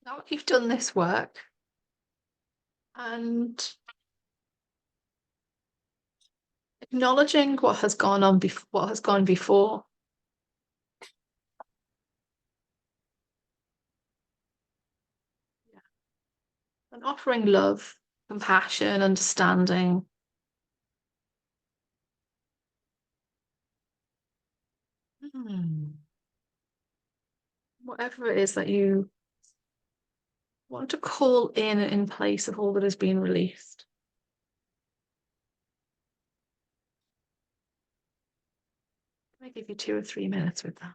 Now that you've done this work and acknowledging what has gone on before, what has gone before. Yeah. And offering love, compassion, understanding. Whatever it is that you want to call in place of all that has been released. I give you 2 or 3 minutes with that.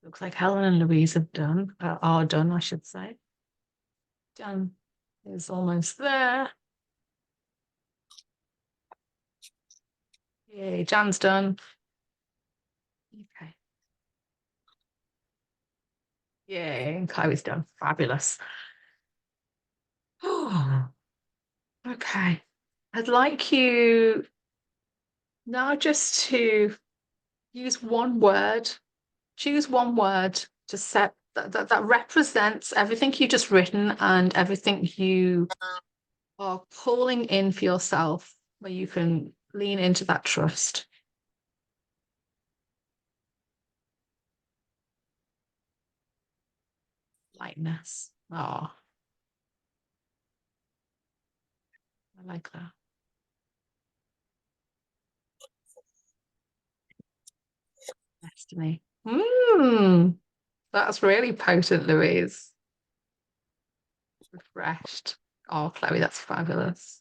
Looks like Helen and Louise have done, are done, I should say. Jan is almost there. Yay, Jan's done. Okay. Yay, and Chloe's done. Fabulous. Oh, okay. I'd like you now just to use one word, choose one word to set that represents everything you just written and everything you are calling in for yourself, where you can lean into that trust. Lightness. Oh, I like that. Destiny. That's really potent, Louise. Refreshed. Oh, Chloe, that's fabulous.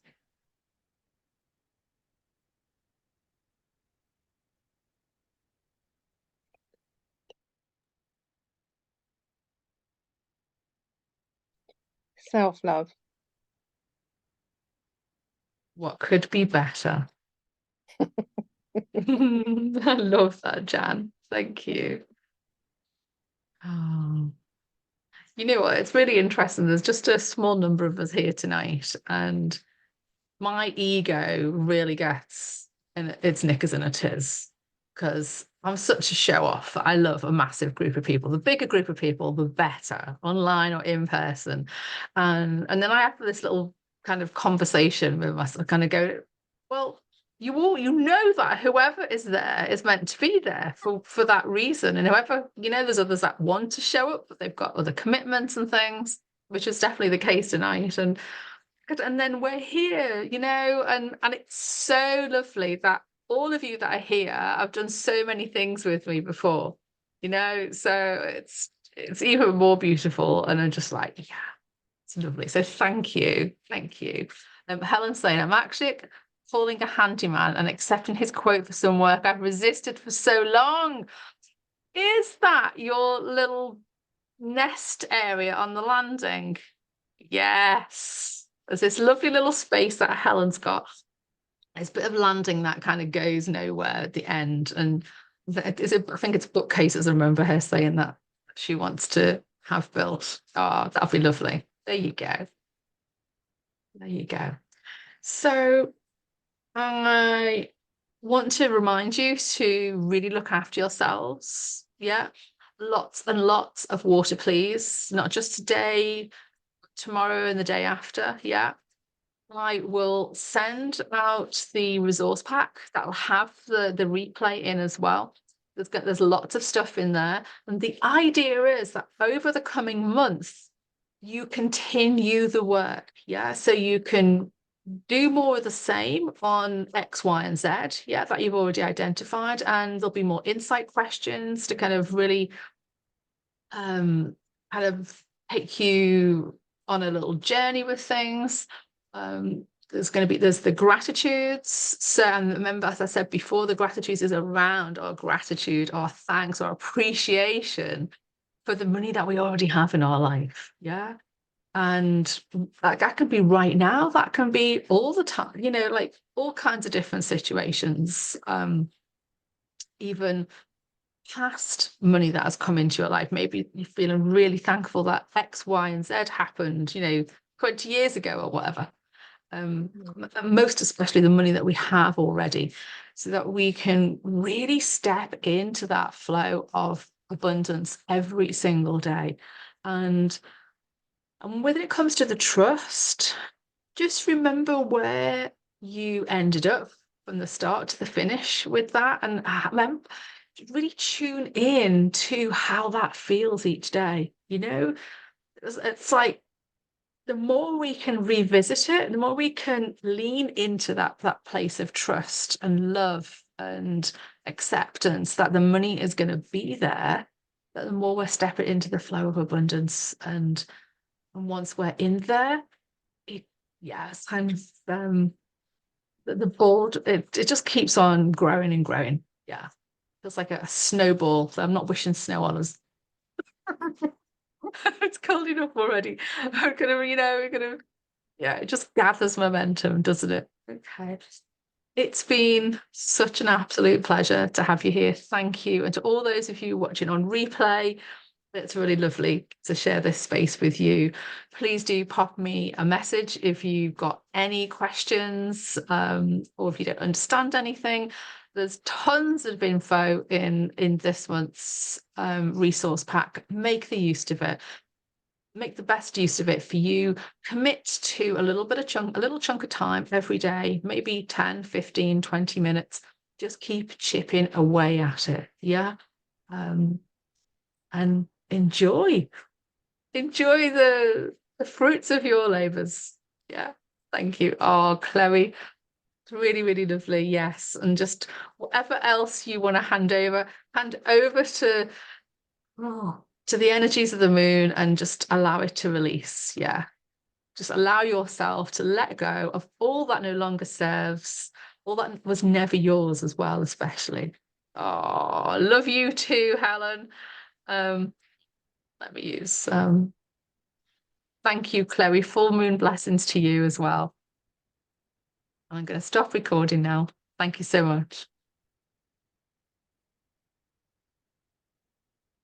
Self-love. What could be better? I love that, Jan. Thank you. Oh. You know what? It's really interesting. There's just a small number of us here tonight, and my ego really gets in its knickers in a tiz because I'm such a show off. I love a massive group of people. The bigger group of people, the better, online or in person. And then I have this little kind of conversation with myself, kind of go, well, you know that whoever is there is meant to be there for that reason. And whoever, there's others that want to show up, but they've got other commitments and things, which is definitely the case tonight. And then we're here, and it's so lovely that all of you that are here have done so many things with me before, so it's even more beautiful. And I'm just like, yeah, it's lovely. So thank you. Helen's saying, I'm actually calling a handyman and accepting his quote for some work I've resisted for so long. Is that your little nest area on the landing? Yes. There's this lovely little space that Helen's got. It's a bit of landing that kind of goes nowhere at the end. And I think it's bookcases. I remember her saying that she wants to have built. Oh, that'll be lovely. There you go. So I want to remind you to really look after yourselves. Yeah. Lots and lots of water, please. Not just today, tomorrow and the day after. Yeah. I will send out the resource pack that'll have the replay in as well. There's lots of stuff in there. And the idea is that over the coming months, you continue the work. Yeah. So you can do more of the same on X, Y, and Z. Yeah, that you've already identified. And there'll be more insight questions to kind of really kind of take you on a little journey with things. There's the gratitudes. So, and remember, as I said before, the gratitudes is around our gratitude, our thanks, our appreciation for the money that we already have in our life. Yeah. And that can be right now, that can be all the time, like all kinds of different situations. Even past money that has come into your life. Maybe you're feeling really thankful that X, Y, and Z happened, 20 years ago or whatever. Most especially the money that we have already, so that we can really step into that flow of abundance every single day. And when it comes to the trust, just remember where you ended up from the start to the finish with that, and really tune in to how that feels each day. It's like the more we can revisit it, the more we can lean into that place of trust and love and acceptance that the money is going to be there, that the more we're stepping into the flow of abundance. And once we're in there, it's kind of the board, it just keeps on growing and growing. Yeah. Feels like a snowball. So I'm not wishing snow on us. It's cold enough already. It just gathers momentum, doesn't it? Okay. It's been such an absolute pleasure to have you here. Thank you. And to all those of you watching on replay, it's really lovely to share this space with you. Please do pop me a message if you've got any questions, or if you don't understand anything. There's tons of info in this month's resource pack. Make the use of it. Make the best use of it for you. Commit to a little chunk of time every day, maybe 10, 15, 20 minutes. Just keep chipping away at it. Yeah. And enjoy the fruits of your labors. Yeah. Thank you. Oh, Chloe, It's really, really lovely. Yes. And just whatever else you want to hand over to, to the energies of the moon and just allow it to release. Yeah. Just allow yourself to let go of all that no longer serves, all that was never yours as well, especially. Oh, love you too, Helen. Let me use thank you, Chloe. Full moon blessings to you as well. I'm going to stop recording now. Thank you so much.